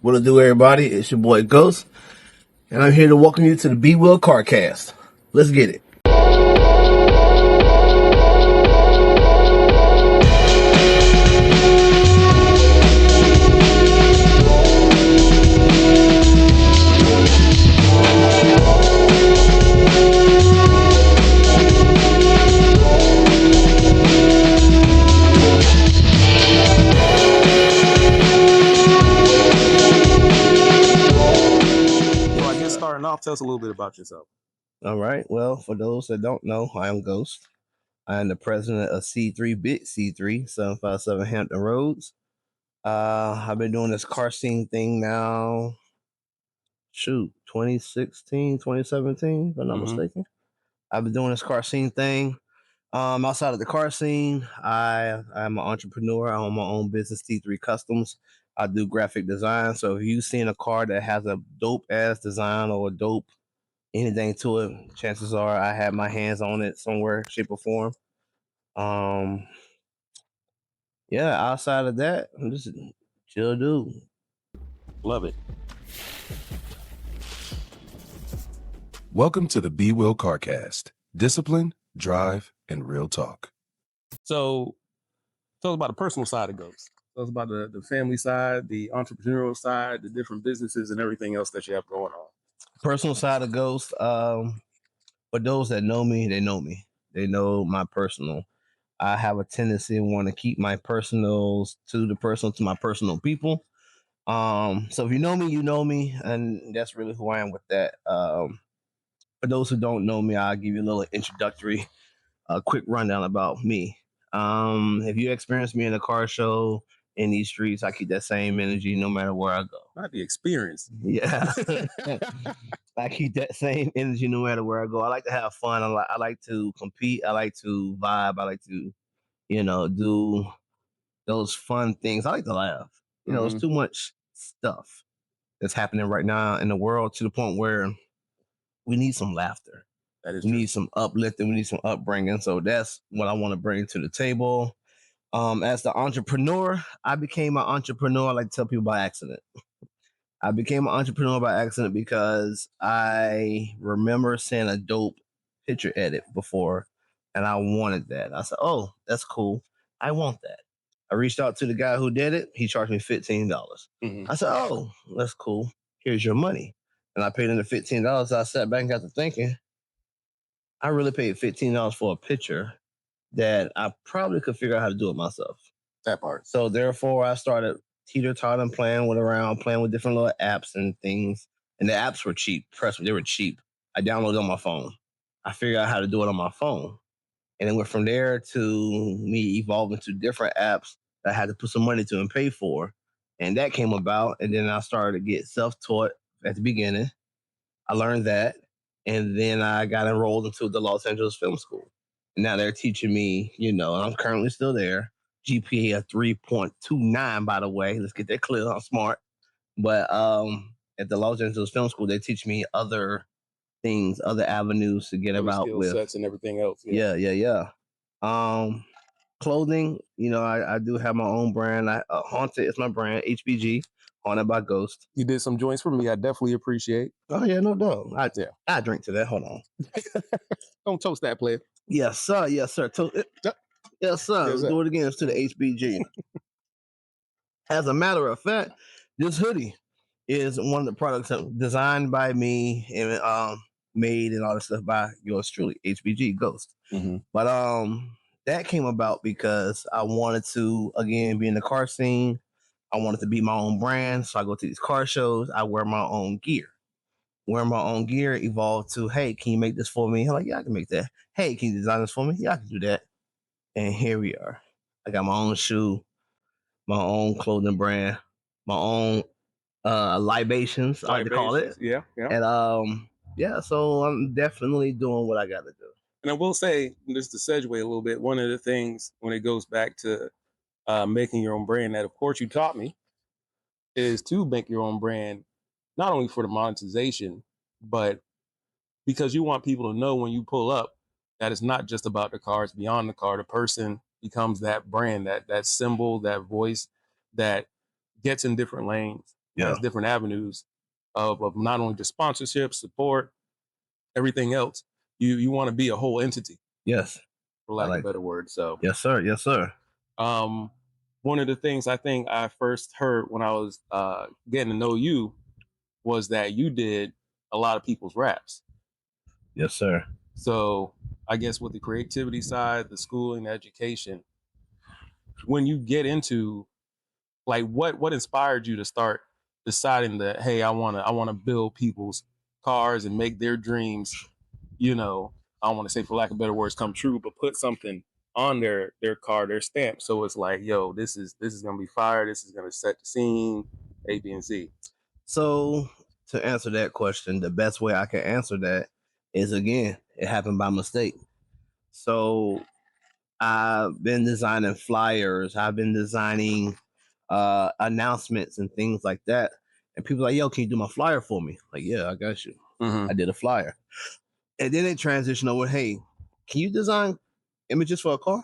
What it do, everybody? It's your boy Ghost, and I'm here to welcome you to the B-Will Carcast. Let's get it. Starting off, tell us a little bit about yourself. All right. Well, for those that don't know, I am Ghost. I am the president of C3 Bit C3 757 Hampton Roads. I've been doing this car scene thing now. 2016, 2017, if I'm not mistaken. I've been doing this car scene thing. Outside of the car scene, I'm an entrepreneur. I own my own business, T3 Customs. I do graphic design. So if you've seen a car that has a dope ass design or a dope anything to it, chances are I have my hands on it somewhere, shape or form. Yeah, outside of that, I'm just a chill dude. Love it. Welcome to the B-Will Carcast. Discipline, drive, and real talk. So tell us about the personal side of Ghost. Tell us about the family side, the entrepreneurial side, the different businesses and everything else that you have going on. Personal side of Ghost. For those that know me, they know me. They know my personal. I have a tendency to want to keep my personals to the personal to my personal people. So if you know me, and that's really who I am with that. For those who don't know me, I'll give you a little introductory, quick rundown about me. If you experience me in a car show in these streets, I keep that same energy no matter where I go. Not the experience. Yeah. I keep that same energy no matter where I go. I like to have fun. I like to compete. I like to vibe. I like to, do those fun things. I like to laugh. There's too much stuff that's happening right now in the world to the point where we need some laughter. That is we true. need some uplifting. We need some upbringing. So that's what I want to bring to the table. As the entrepreneur, I became an entrepreneur. I like to tell people by accident. I became an entrepreneur by accident because I remember seeing a dope picture edit before, and I wanted that. I said, "Oh, that's cool. I want that." I reached out to the guy who did it. He charged me $15. I said, "Oh, that's cool. Here's your money." And I paid him the $15. I sat back and got to thinking, I really paid $15 for a picture that I probably could figure out how to do it myself. That part. So therefore, I started teeter-tottering, playing with different little apps and things. And the apps were cheap. Trust me, they were cheap. I downloaded on my phone. I figured out how to do it on my phone. And then went from there to me evolving to different apps that I had to put some money to and pay for. And that came about. And then I started to get self-taught at the beginning. I learned that. And then I got enrolled into the Los Angeles Film School. And now they're teaching me, and I'm currently still there. GPA of 3.29, by the way. Let's get that clear. I'm smart. But at the Los Angeles Film School, they teach me other things, other avenues to get about skill with sets and everything else. Yeah. Clothing, I do have my own brand. Haunted is my brand, HBG, Haunted by Ghost. You did some joints for me. I definitely appreciate. Oh yeah, no doubt. I drink to that. Hold on. Don't toast that, player. Yes, sir. Yes, sir. Yes, sir. Let's do it again. It's to the HBG. As a matter of fact, this hoodie is one of the products designed by me and made and all this stuff by yours truly, HBG Ghost. But that came about because I wanted to again be in the car scene. I wanted to be my own brand, so I go to these car shows. I wear my own gear. Wearing my own gear evolved to, hey, can you make this for me? I'm like, yeah, I can make that. Hey, can you design this for me? Yeah, I can do that. And here we are. I got my own shoe, my own clothing brand, my own libations, I like to call it. Yeah. And so I'm definitely doing what I got to do. And I will say, just to segue a little bit, one of the things when it goes back to making your own brand that, of course, you taught me is to make your own brand, not only for the monetization, but because you want people to know when you pull up that it's not just about the car, it's beyond the car. The person becomes that brand, that symbol, that voice that gets in different lanes has different avenues of not only the sponsorship, support, everything else. You want to be a whole entity. Yes. For lack of a better word. So yes, sir. Yes, sir. One of the things I think I first heard when I was getting to know you was that you did a lot of people's raps. Yes, sir. So I guess with the creativity side, the schooling, the education, when you get into like what inspired you to start deciding that, hey, I wanna build people's cars and make their dreams, I don't want to say for lack of better words come true, but put something on their car, their stamp. So it's like, yo, this is gonna be fire, this is gonna set the scene, A, B, and Z. So to answer that question, the best way I can answer that is, again, it happened by mistake. So I've been designing flyers, I've been designing announcements and things like that. And people are like, yo, can you do my flyer for me? Like, yeah, I got you. Mm-hmm. I did a flyer. And then it transitioned over, hey, can you design images for a car?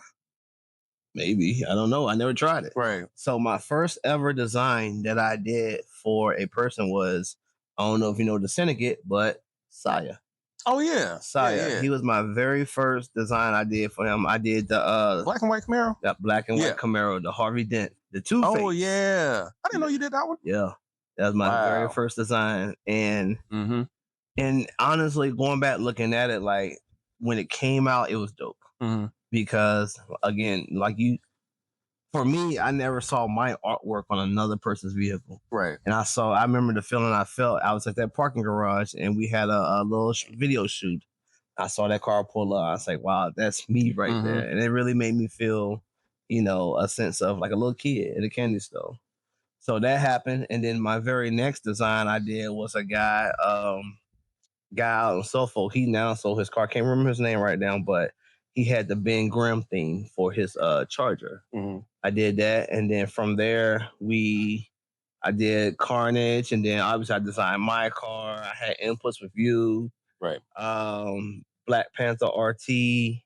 Maybe. I don't know. I never tried it. Right. So my first ever design that I did for a person was, I don't know if you know the syndicate, but Saya. Oh yeah. Saya. Yeah. He was my very first design I did for him. I did the black and white Camaro? That black and white Camaro, the Harvey Dent, the Two-Face. Oh yeah. I didn't know you did that one. Yeah. That was my very first design. And and honestly, going back looking at it, like when it came out, it was dope. Because again, for me, I never saw my artwork on another person's vehicle. Right. And I remember the feeling I felt. I was at that parking garage and we had a little video shoot. I saw that car pull up. I was like, wow, that's me right there. And it really made me feel, a sense of like a little kid at a candy store. So that happened. And then my very next design I did was a guy out in Suffolk. He now sold his car. Can't remember his name right now, but he had the Ben Grimm theme for his Charger. I did that, and then from there I did Carnage, and then obviously I designed my car. I had inputs with you, right? Black Panther RT. It's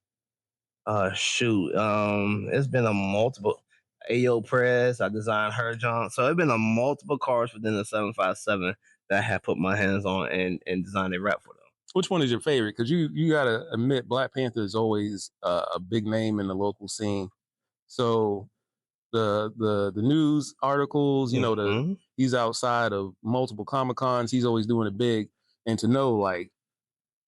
been a multiple. Ayo Press. I designed her John. So it's been a multiple cars within the 757 that I had put my hands on and designed a rap for them. Which one is your favorite? Because you gotta admit, Black Panther is always a big name in the local scene. So the news articles, he's outside of multiple Comic Cons. He's always doing it big, and to know like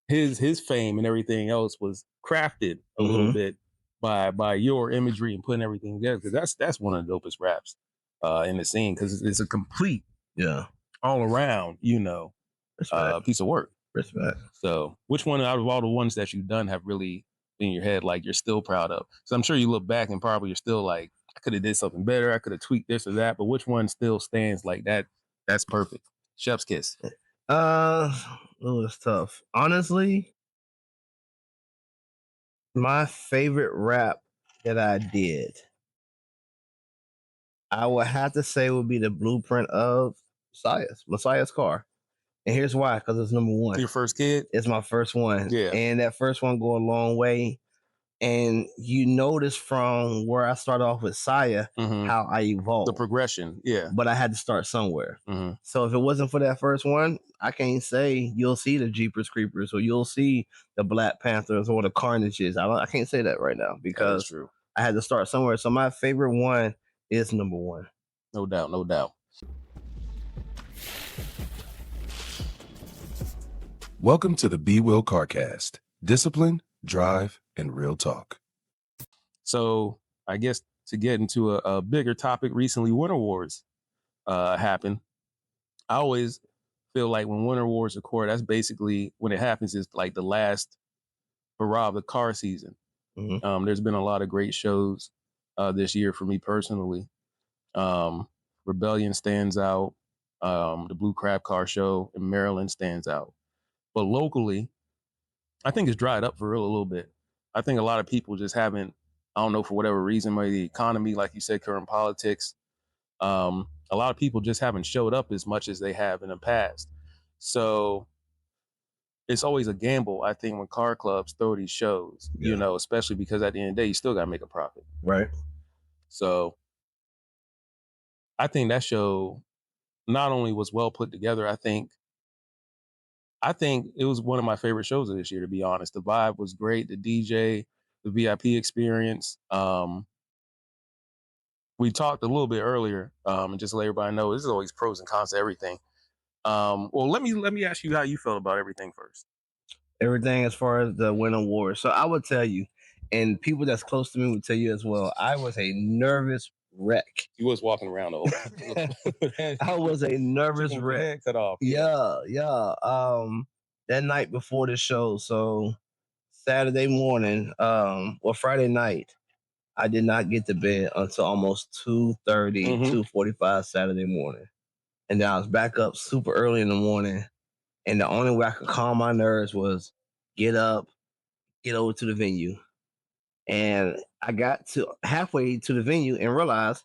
his fame and everything else was crafted a little bit by your imagery and putting everything together. Because that's one of the dopest raps in the scene, because it's a complete, all around, piece of work. Respect. So, which one out of all the ones that you've done have really in your head like you're still proud of? So I'm sure you look back and probably you're still like, I could have did something better. I could have tweaked this or that. But which one still stands like that? That's perfect. Chef's kiss. It's tough. Honestly, my favorite rap that I did, I would have to say would be the blueprint of Messiah's car. And here's why, because it's number one. Your first kid? It's my first one. Yeah. And that first one go a long way. And you notice from where I started off with Saya, how I evolved. The progression, yeah. But I had to start somewhere. So if it wasn't for that first one, I can't say you'll see the Jeepers Creepers or you'll see the Black Panthers or the Carnages. I can't say that right now because I had to start somewhere. So my favorite one is number one. No doubt, no doubt. Welcome to the Be Will Carcast. Discipline, drive, and real talk. So I guess to get into a bigger topic, recently Winter Wars happened. I always feel like when Winter Wars occur, that's basically when it happens is like the last hurrah of the car season. There's been a lot of great shows this year for me personally. Rebellion stands out. The Blue Crab Car Show in Maryland stands out. But locally, I think it's dried up for real a little bit. I think a lot of people just haven't, I don't know, for whatever reason, maybe the economy, like you said, current politics. A lot of people just haven't showed up as much as they have in the past. So it's always a gamble, I think, when car clubs throw these shows, especially because at the end of the day, you still got to make a profit. Right. So I think that show not only was well put together, I think it was one of my favorite shows of this year, to be honest. The vibe was great, the DJ, the VIP experience. We talked a little bit earlier, and just to let everybody know, this is always pros and cons to everything. Well, let me ask you how you felt about everything first. Everything as far as the win award. So I would tell you, and people that's close to me would tell you as well, I was a nervous wreck. You was walking around the whole time. I was a nervous wreck. Head cut off. Yeah. That night before the show, so Saturday morning, Friday night, I did not get to bed until almost 2:30, 2:45 Saturday morning. And then I was back up super early in the morning. And the only way I could calm my nerves was get up, get over to the venue. And I got to halfway to the venue and realized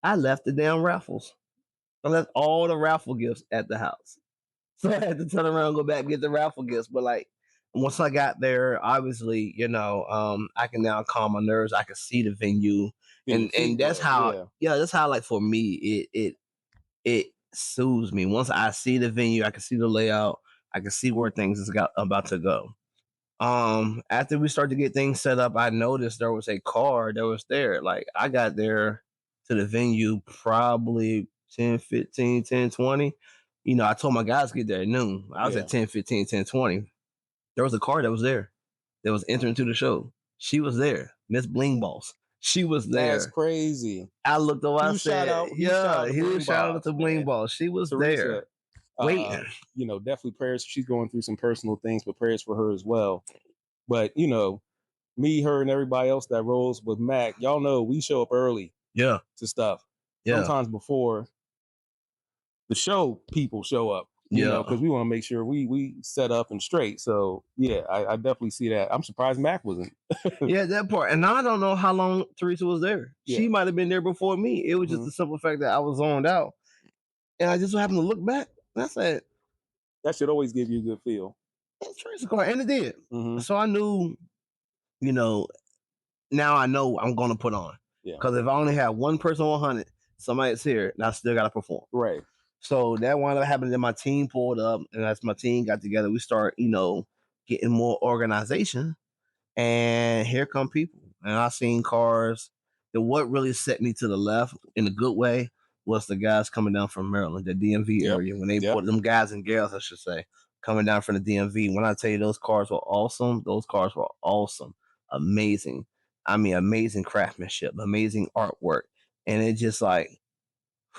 I left the damn raffles. I left all the raffle gifts at the house. So I had to turn around and go back and get the raffle gifts. But like once I got there, obviously, I can now calm my nerves. I can see the venue. And that's how that's how like for me it soothes me. Once I see the venue, I can see the layout, I can see where things is about to go. After we started to get things set up, I noticed there was a car that was there. Like I got there to the venue probably 10:15, 10:20. I told my guys to get there at noon. I was at 10:15, 10:20. There was a car that was there that was entering to the show. She was there. Miss Bling Boss. She was there. That's crazy. I looked over, I said, huge shout out to Bling Boss. She was Teresa, there. Waiting. Definitely prayers. She's going through some personal things, but prayers for her as well. But, me, her, and everybody else that rolls with Mac, y'all know we show up early to stuff. Sometimes before the show, people show up, because we want to make sure we set up and straight. So, I definitely see that. I'm surprised Mac wasn't. That part. And I don't know how long Teresa was there. Yeah. She might have been there before me. It was just the simple fact that I was zoned out. And I just happened to look back. And I said, that should always give you a good feel. It's Teresa's car. And it did. So I knew, now I know I'm going to put on. Because if I only have one person on 100, somebody's here, and I still got to perform. Right. So that wound up happening. Then my team pulled up, and as my team got together, we start, getting more organization. And here come people. And I seen cars. And what really set me to the left in a good way was the guys coming down from Maryland, the DMV area. When they put them guys and girls, I should say, coming down from the DMV. When I tell you those cars were awesome, amazing. I mean, amazing craftsmanship, amazing artwork. And it just like,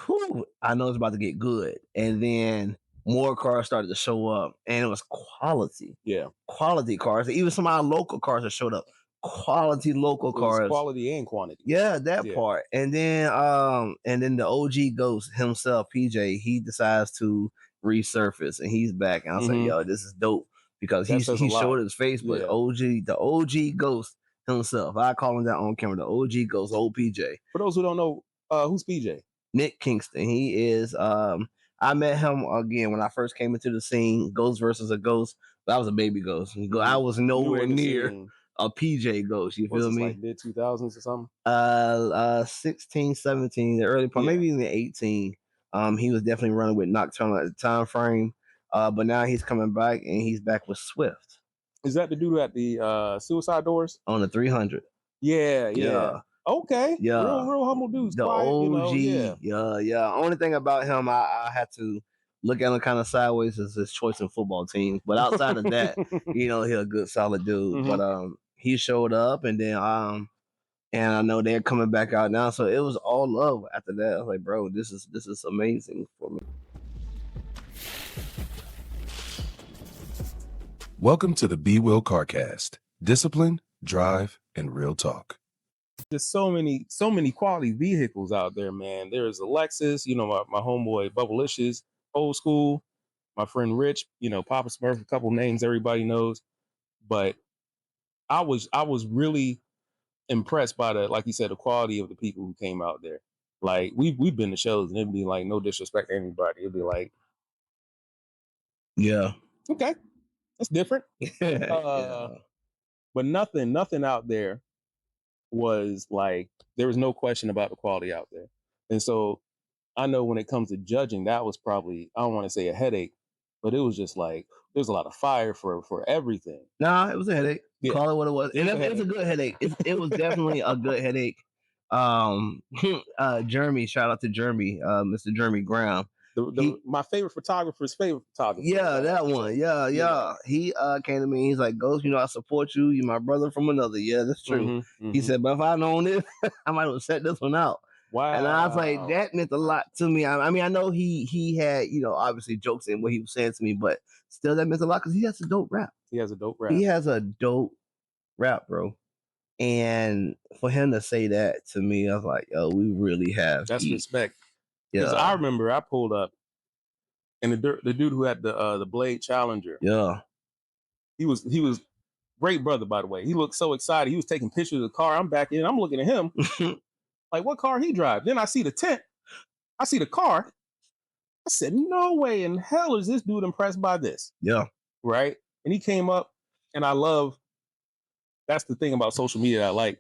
whew, I know it's about to get good. And then more cars started to show up, and it was quality. Quality cars. Even some of our local cars that showed up. Quality local cars. Quality and quantity. Yeah, that part. And then the OG Ghost himself, PJ, he decides to resurface, and he's back. And I was like, yo, this is dope. Because he showed his face, but the OG Ghost himself. I call him that on camera, the OG Ghost, old PJ. For those who don't know, who's PJ? Nick Kingston. He is I met him again when I first came into the scene. Ghost versus a Ghost. But I was a baby Ghost. I was nowhere near a PJ Ghost. You feel me? Like mid 2000s or something? 16, 17, the early part, maybe even 18. He was definitely running with Nocturnal at the time frame. But now he's coming back, and he's back with Swift. Is that the dude at the Suicide Doors? On the 300. Yeah. Okay. Yeah. Real humble dudes. The quiet, OG. Yeah. Only thing about him, I had to look at him kind of sideways is his choice in football teams. But outside of that, he's a good solid dude. But he showed up, and then and I know they're coming back out now. So it was all love after that. I was like, bro, this is amazing for me. Welcome to the Be Will Carcast. Discipline, drive, and real talk. There's so many quality vehicles out there, man. There's a Lexus, my homeboy Bubblicious, old school, my friend Rich, Papa Smurf, a couple names everybody knows. But I was really impressed by like you said, the quality of the people who came out there. Like we've been to shows, and it'd be like, no disrespect to anybody, it'd be like, okay, that's different. But nothing out there was like, there was no question about the quality out there. And so I know when it comes to judging, that was probably, I don't want to say a headache, but it was just like there's a lot of fire for everything. Nah, it was a headache. Yeah. Call it what it was. It And was a it's a good headache. It was definitely a good headache. Jeremy, shout out to Jeremy, Mr. Jeremy Graham. My favorite photographer's favorite photographer. Yeah, that one. Yeah. He came to me. He's like, Ghost, I support you. You're my brother from another. Yeah, that's true. He said, but if I'd known this, I might have set this one out. Wow. And I was like, that meant a lot to me. I mean, I know he had, obviously jokes in what he was saying to me, but still that meant a lot because he has a dope rap. He has a dope rap, bro. And for him to say that to me, I was like, yo, we really have. That's respect. Because I remember I pulled up and the dude who had the Blade Challenger. Yeah. He was great brother, by the way. He looked so excited. He was taking pictures of the car. I'm back in. I'm looking at him like, what car he drive? Then I see the tent. I see the car. I said, no way in hell is this dude impressed by this. Yeah. Right? And he came up, and that's the thing about social media that I like.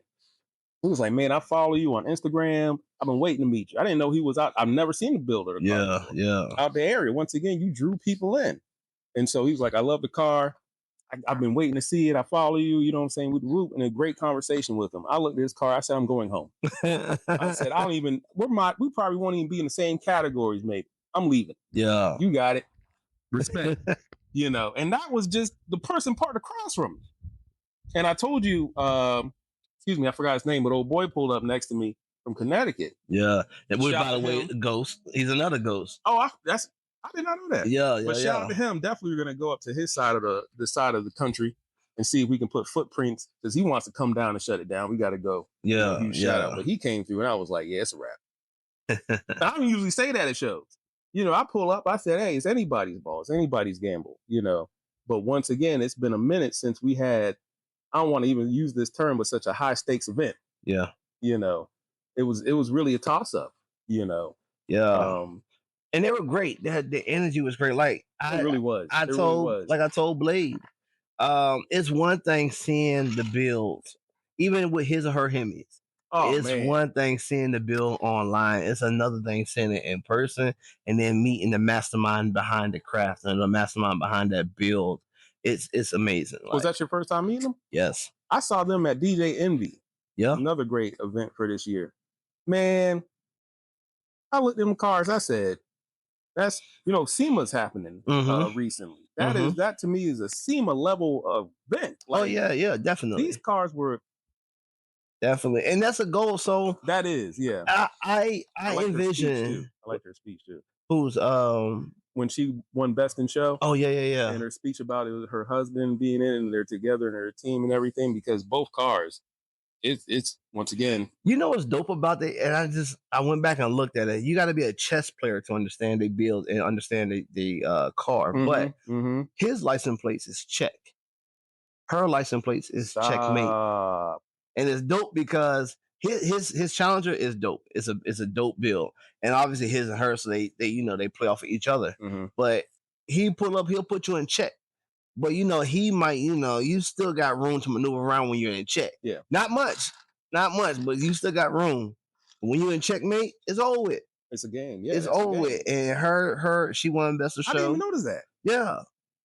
He was like, man, I follow you on Instagram. I've been waiting to meet you. I didn't know he was out. I've never seen the builder. Yeah. Out the area. Once again, you drew people in. And so he was like, I love the car. I've been waiting to see it. I follow you. You know what I'm saying? With the root and a great conversation with him. I looked at his car. I said, I'm going home. I said, we probably won't even be in the same categories, maybe. I'm leaving. Yeah. You got it. Respect. And that was just the person parked across from me. And I told you, excuse me, I forgot his name, but old boy pulled up next to me from Connecticut. Yeah. And by the way, Ghost. He's another Ghost. Oh, I did not know that. Yeah. But shout out to him. Definitely we're gonna go up to his side of the side of the country and see if we can put footprints because he wants to come down and shut it down. We got to go. Yeah. Shout out. But he came through and I was like, yeah, it's a wrap. I don't usually say that at shows. I pull up. I said, hey, it's anybody's ball. It's anybody's gamble. But once again, it's been a minute since we had. I don't want to even use this term, but such a high stakes event. Yeah. It was really a toss up. Yeah. And they were great. The energy was great. Like it really was. I told Blade, it's one thing seeing the builds, even with his or her Hemis. One thing seeing the build online. It's another thing seeing it in person and then meeting the mastermind behind the craft and the mastermind behind that build. It's amazing. Was that your first time meeting them? Yes. I saw them at DJ Envy. Yeah. Another great event for this year. Man, I looked at them cars. I said, that's, SEMA's happening recently. That to me is a SEMA level event. Like, yeah, definitely. These cars were definitely, and that's a goal. So that is, yeah. I envision. I like her speech too. Who's when she won Best in Show? Oh yeah. And her speech about it was her husband being in, and they're together and her team and everything because both cars. It's once again. What's dope about it? And I went back and looked at it. You got to be a chess player to understand they build and understand the car. But his license plate is check. Her license plate is checkmate. And it's dope because his Challenger is dope. It's a dope build. And obviously his and her, so they play off of each other. But he'll put you in check. But he might, you still got room to maneuver around when you're in check. Yeah. Not much, but you still got room. When you're in checkmate, it's over with. It's a game. Yeah. It's over with. And she won Best of Show. I didn't even notice that. Yeah.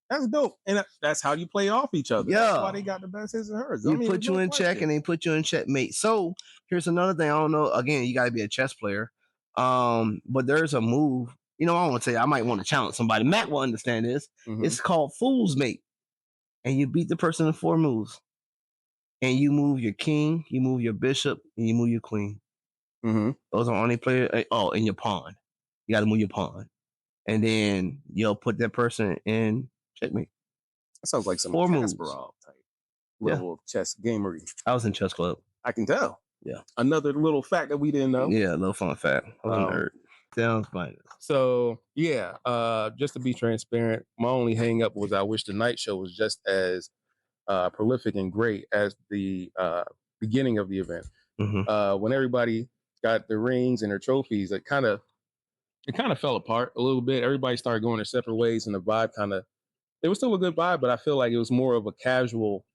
That's dope. And that's how you play off each other. Yeah. That's why they got the best his and hers. You put you in check and they put you in checkmate. So here's another thing. I don't know. Again, you got to be a chess player. But there's a move. I want to say I might want to challenge somebody. Matt will understand this. It's called Fool's Mate. And you beat the person in 4 moves. And you move your king, you move your bishop, and you move your queen. Those are only players. Oh, and your pawn. You got to move your pawn. And then you'll put that person in checkmate. That sounds like some Kasparov type level of chess gamery. I was in chess club. I can tell. Yeah. Another little fact that we didn't know. Yeah, a little fun fact. I was a nerd. Sounds fine. So yeah, just to be transparent, my only hang up was I wish the night show was just as prolific and great as the beginning of the event. When everybody got their rings and their trophies, it kind of fell apart a little bit. Everybody started going their separate ways, and the vibe it was still a good vibe, but I feel like it was more of a casual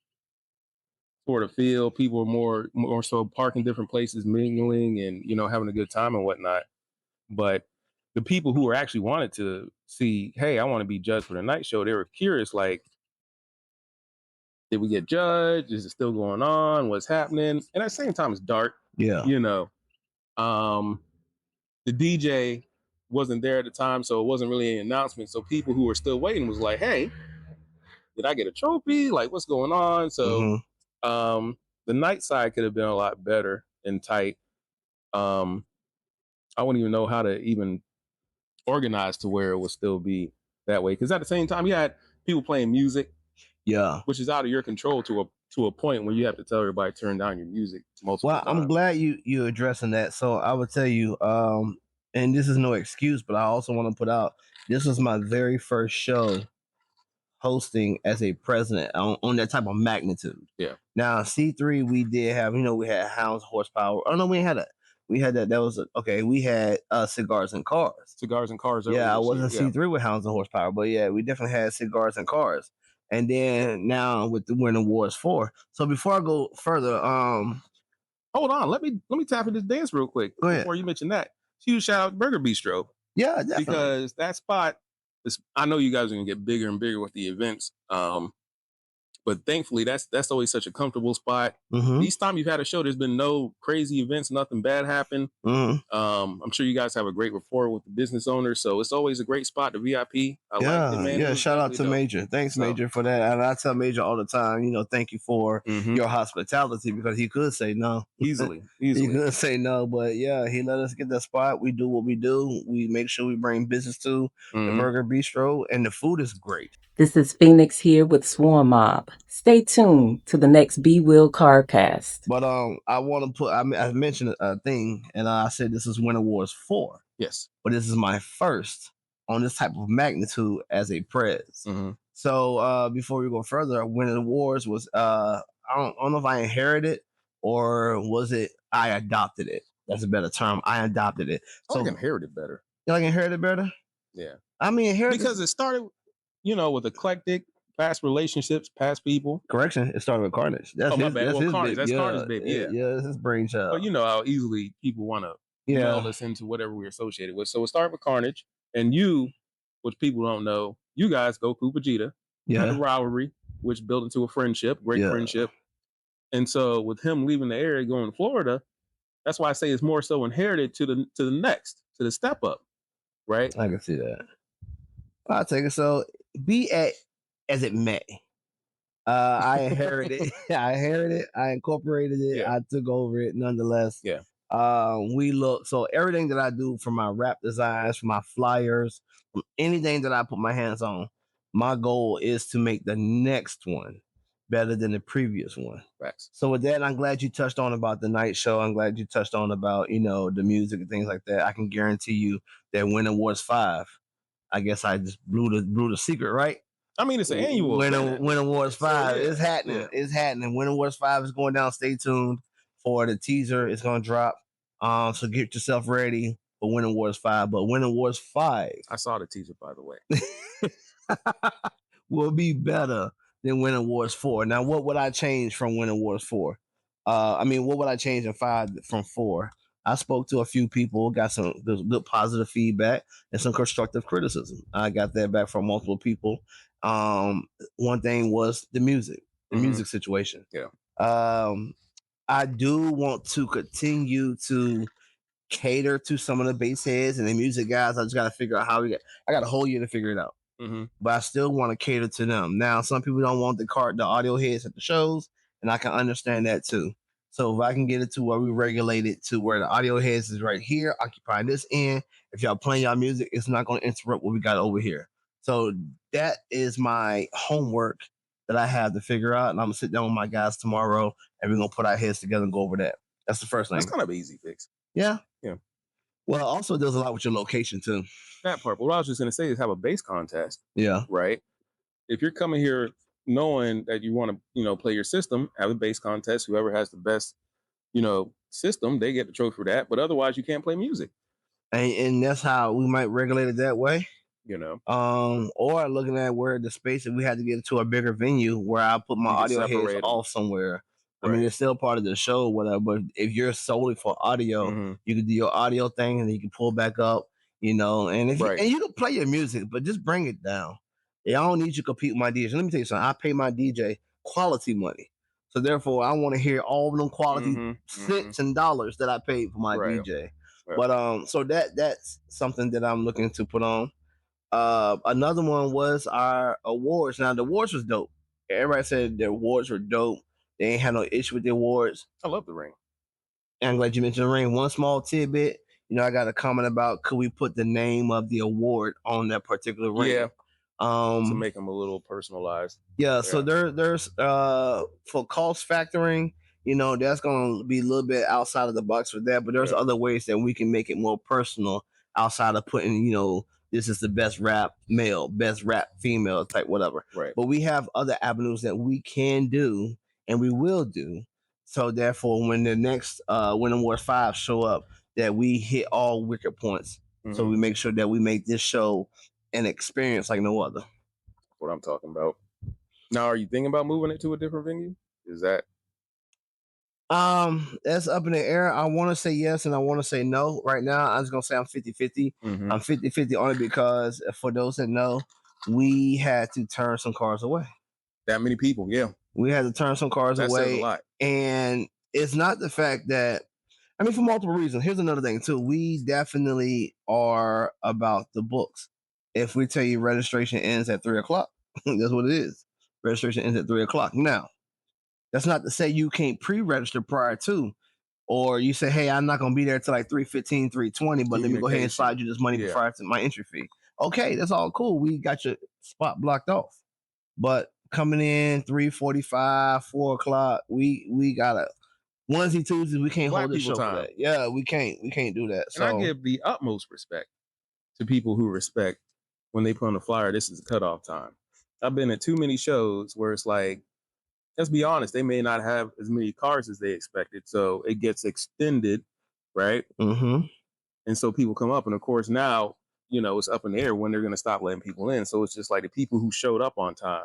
sort of feel. People were more so parking different places, mingling, and having a good time and whatnot. But the people who were actually wanted to see, hey, I want to be judged for the night show, they were curious, like, did we get judged? Is it still going on? What's happening? And at the same time, it's dark. Yeah. You know, the DJ wasn't there at the time, so it wasn't really an announcement. So people who were still waiting was like, hey, did I get a trophy? Like, what's going on? So the night side could have been a lot better and tight. I wouldn't even know how to even organize to where it would still be that way. Because at the same time, you had people playing music, which is out of your control to a point when you have to tell everybody to turn down your music multiple times. I'm glad you addressing that. So I would tell you, and this is no excuse, but I also want to put out, this was my very first show hosting as a president on that type of magnitude. Yeah. Now C3, we did have, we had Hounds Horsepower. Oh no, we had that. That was okay. We had Cigars and Cars. Cigars and Cars. Yeah, I wasn't C3 with Hounds and Horsepower, but yeah, we definitely had Cigars and Cars. And then now with the Winter Wars 4. So before I go further, hold on, let me tap into this dance real quick before you mention that. Huge shout out to Burger Bistro. Yeah, definitely. Because that spot is, I know you guys are gonna get bigger and bigger with the events. But thankfully that's always such a comfortable spot. Each time you've had a show, there's been no crazy events, nothing bad happened. I'm sure you guys have a great rapport with the business owners, so it's always a great spot to VIP. I like it, man. Yeah, shout out to Major. Thanks, Major, for that. And I tell Major all the time, thank you for your hospitality, because he could say no. Easily. He could say no, but yeah, he let us get that spot. We do what we do. We make sure we bring business to the Burger Bistro, and the food is great. This is Phoenix here with Swarm Mob. Stay tuned to the next B Will Carcast. But I want to put, I mentioned a thing, and I said this is Winter Wars 4. Yes. But this is my first on this type of magnitude as a prez. So before we go further, Winter Wars was, I don't know if I inherited or was it I adopted it. That's a better term. I adopted it. So I like inherited better. You like inherited better? Yeah. I mean, inherited because it started, with eclectic, past relationships, past people. Correction, it started with Carnage. That's my bad. That's Carnage. That's Carnage's baby. Yeah, that's his brainchild. But you know how easily people want to meld us into whatever we're associated with. So it started with Carnage, and you, which people don't know, you guys Goku Vegeta. Had a rivalry, which built into a friendship, great friendship. And so with him leaving the area, going to Florida, that's why I say it's more so inherited to the step up, right? I can see that. I'll take it. So be it as it may. I inherited I incorporated it. I took over it nonetheless. So everything that I do, from my rap designs, from my flyers, from anything that I put my hands on, my goal is to make the next one better than the previous one. Right. So with that, I'm glad you touched on about the night show. I'm glad you touched on about, the music and things like that. I can guarantee you that Winter Wars 5, I guess I just blew the secret, right? I mean, it's an annual. Winter Wars 5 is happening. Yeah. It's happening. Winter Wars 5 is going down. Stay tuned for the teaser. It's going to drop. So get yourself ready for Winter Wars 5. But Winter Wars 5, I saw the teaser, by the way, will be better than Winter Wars 4. Now, what would I change from Winter Wars 4? What would I change in 5 from 4? I spoke to a few people, got some good positive feedback and some constructive criticism. I got that back from multiple people. One thing was the music situation. Yeah. I do want to continue to cater to some of the bass heads and the music guys. I just got to figure out how I got a whole year to figure it out. But I still want to cater to them. Now, some people don't want the audio heads at the shows, and I can understand that too. So if I can get it to where we regulate it to where the audio heads is right here, occupying this end, if y'all playing y'all music, it's not going to interrupt what we got over here. So that is my homework that I have to figure out. And I'm going to sit down with my guys tomorrow, and we're going to put our heads together and go over that. That's the first thing. That's kind of an easy fix. Yeah? Yeah. Well, also does a lot with your location too. That part. But what I was just going to say is have a bass contest. Yeah. Right? If you're coming here knowing that you want to, play your system, have a bass contest. Whoever has the best, system, they get the trophy for that. But otherwise, you can't play music. And that's how we might regulate it that way. Or looking at where the space, if we had to get to a bigger venue where I put my audio heads off somewhere. Right. I mean, it's still part of the show, whatever. But if you're solely for audio, you can do your audio thing, and then you can pull back up. And if Right. and you can play your music, but just bring it down. Yeah, I don't need you to compete with my DJ. Let me tell you something. I pay my DJ quality money. So therefore, I want to hear all of them quality cents and dollars that I paid for my Right. DJ. Right. But so that's something that I'm looking to put on. Another one was our awards. Now the awards was dope. Everybody said the awards were dope. They ain't had no issue with the awards. I love the ring. And I'm glad you mentioned the ring. One small tidbit, I got a comment about could we put the name of the award on that particular ring? Yeah. To make them a little personalized. Yeah, so there's for cost factoring, that's gonna be a little bit outside of the box for that, but there's other ways that we can make it more personal outside of putting, this is the best rap male, best rap female type, whatever. Right. But we have other avenues that we can do and we will do. So therefore, when the next when Award 5 show up, that we hit all wicked points. So we make sure that we make this show an experience like no other. What I'm talking about. Now, are you thinking about moving it to a different venue? Is that? That's up in the air. I want to say yes and I want to say no. Right now, I'm just going to say I'm 50-50. I'm 50-50 only because, for those that know, we had to turn some cars away. That many people, yeah. We had to turn some cars away. That says a lot. And it's not the fact that, for multiple reasons. Here's another thing, too. We definitely are about the books. If we tell you registration ends at 3 o'clock, that's what it is. Registration ends at 3 o'clock. Now, that's not to say you can't pre-register prior to, or you say, hey, I'm not going to be there till like 3:15, 3:20, but let me go ahead and slide you this money prior to my entry fee. Okay, that's all cool. We got your spot blocked off. But coming in 3:45, 4 o'clock, we got a onesie Tuesdays. We can't hold this show for that. Yeah, we can't do that. And I give the utmost respect to people who respect when they put on the flyer, this is the cutoff time. I've been at too many shows where it's like, let's be honest, they may not have as many cars as they expected. So it gets extended, right? And so people come up. And of course, now, it's up in the air when they're going to stop letting people in. So it's just like the people who showed up on time.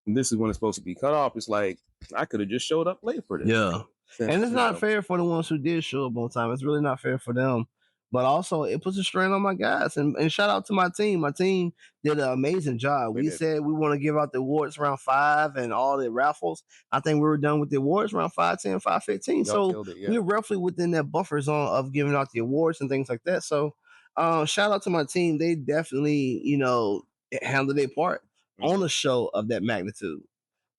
And this is when it's supposed to be cut off. It's like, I could have just showed up late for this. Yeah. And it's not fair for the ones who did show up on time. It's really not fair for them. But also, it puts a strain on my guys. And shout out to my team. My team did an amazing job. We said we want to give out the awards around 5 and all the raffles. I think we were done with the awards around 5:10, 5:15. So we're roughly within that buffer zone of giving out the awards and things like that. So shout out to my team. They definitely, handled their part on a show of that magnitude.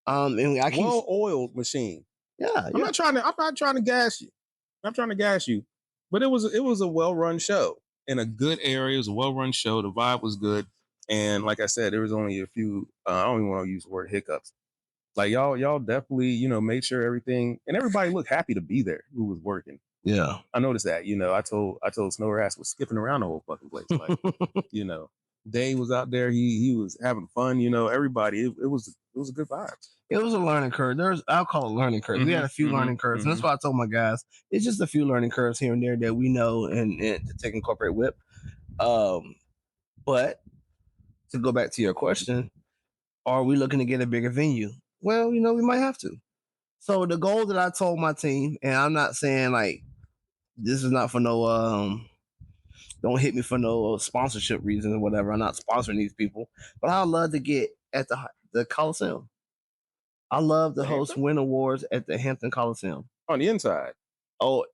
And I keep well-oiled machine. Yeah. I'm not trying to gas you. I'm trying to gas you. But it was a well-run show in a good area. It was a well-run show. The vibe was good. And like I said, there was only a few, I don't even want to use the word hiccups. Like y'all definitely, made sure everything, and everybody looked happy to be there who was working. Yeah. I noticed that, I told Snow Ass was skipping around the whole fucking place. Like, Dave was out there. He was having fun, everybody. It was a good vibe. It was a learning curve. I'll call it a learning curve. We had a few learning curves. And that's why I told my guys, it's just a few learning curves here and there that we know and to take and incorporate with. But to go back to your question, are we looking to get a bigger venue? Well, we might have to. So the goal that I told my team, and I'm not saying like this is not for no don't hit me for no sponsorship reasons or whatever. I'm not sponsoring these people, but I'd love to get at the Coliseum. I love to host Win Awards at the Hampton Coliseum. On the inside. Oh,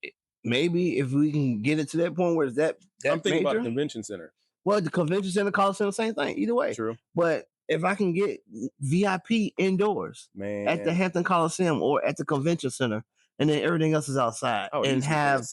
maybe if we can get it to that point where it's that I'm thinking major. about the convention center. Well, the convention center, Coliseum, same thing. Either way. True. But if I can get VIP indoors at the Hampton Coliseum or at the convention center, and then everything else is outside, and have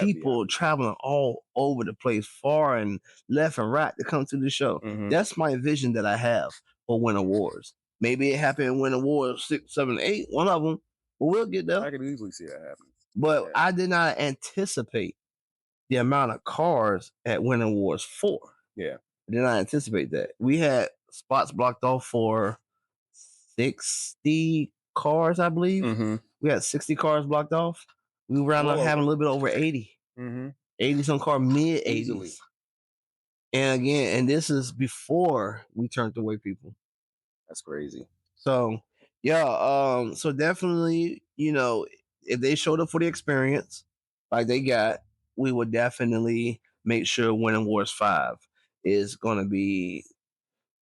people traveling all over the place, far and left and right, to come to the show. That's my vision that I have for Win Awards. Maybe it happened in Win Awards 6, 7, 8, one of them, but we'll get there. I could easily see that happening. But I did not anticipate the amount of cars at Win Awards 4. Yeah. I did not anticipate that. We had spots blocked off for 60 cars, I believe. We had 60 cars blocked off. We were having a little bit over 80. 80 some car, mid 80s. And again, and this is before we turned away people. That's crazy. So yeah, so definitely, if they showed up for the experience like they got, we would definitely make sure Winning Wars 5 is going to be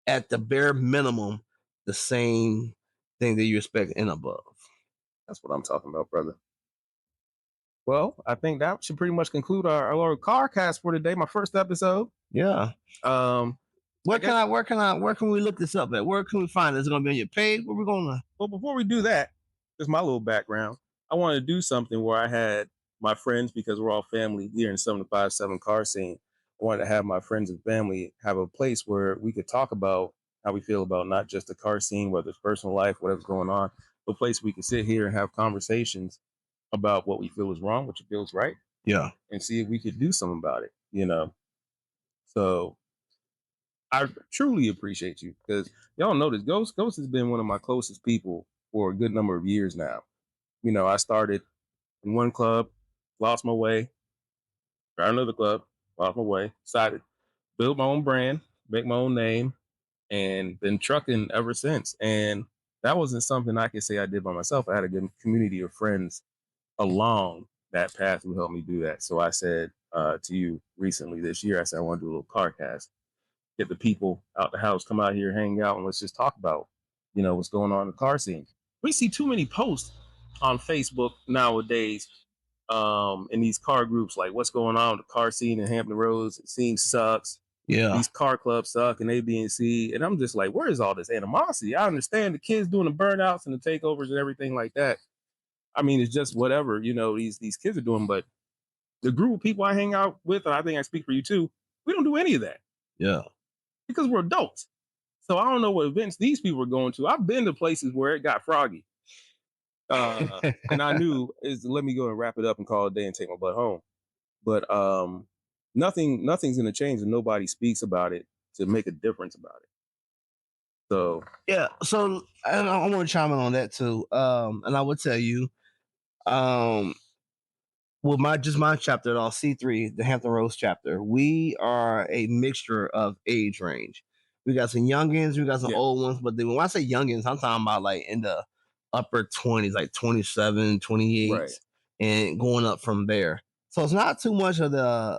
at the bare minimum the same thing that you expect and above. That's what I'm talking about, brother. Well, I think that should pretty much conclude our little car cast for today. My first episode. Yeah. Where can we look this up at? Where can we find it? Is it going to be on your page? Where we going to? Well, before we do that, just my little background. I wanted to do something where I had my friends, because we're all family here in 757 car scene. I wanted to have my friends and family have a place where we could talk about how we feel about not just the car scene, whether it's personal life, whatever's going on, a place we could sit here and have conversations about what we feel is wrong, what you feel is right. Yeah. And see if we could do something about it, you know? So I truly appreciate you, because y'all know this. Ghost has been one of my closest people for a good number of years now. You know, I started in one club, lost my way, tried another club, lost my way, decided to build my own brand, make my own name, and been trucking ever since. And that wasn't something I could say I did by myself. I had a good community of friends along that path who helped me do that. So I said to you recently this year, I said, I want to do a little car cast. Get the people out the house, come out here, hang out, and let's just talk about, you know, what's going on in the car scene. We see too many posts on Facebook nowadays in these car groups, like what's going on with the car scene in Hampton Roads. It seems sucks. Yeah. These car clubs suck and A, B, and C. And I'm just like, where is all this animosity? I understand the kids doing the burnouts and the takeovers and everything like that. I mean, it's just whatever, you know, these kids are doing. But the group of people I hang out with, and I think I speak for you too, we don't do any of that. Yeah. Because we're adults. So I don't know what events these people are going to. I've been to places where it got froggy. And I knew let me go and wrap it up and call it a day and take my butt home. But nothing's gonna change and nobody speaks about it to make a difference about it. So yeah, so I want to chime in on that too. And I would tell you, well, my chapter at all, C3, the Hampton Roads chapter, we are a mixture of age range. We got some youngins, we got some old ones, but then when I say youngins, I'm talking about like in the upper 20s, like 27, 28, right, and going up from there. So it's not too much of the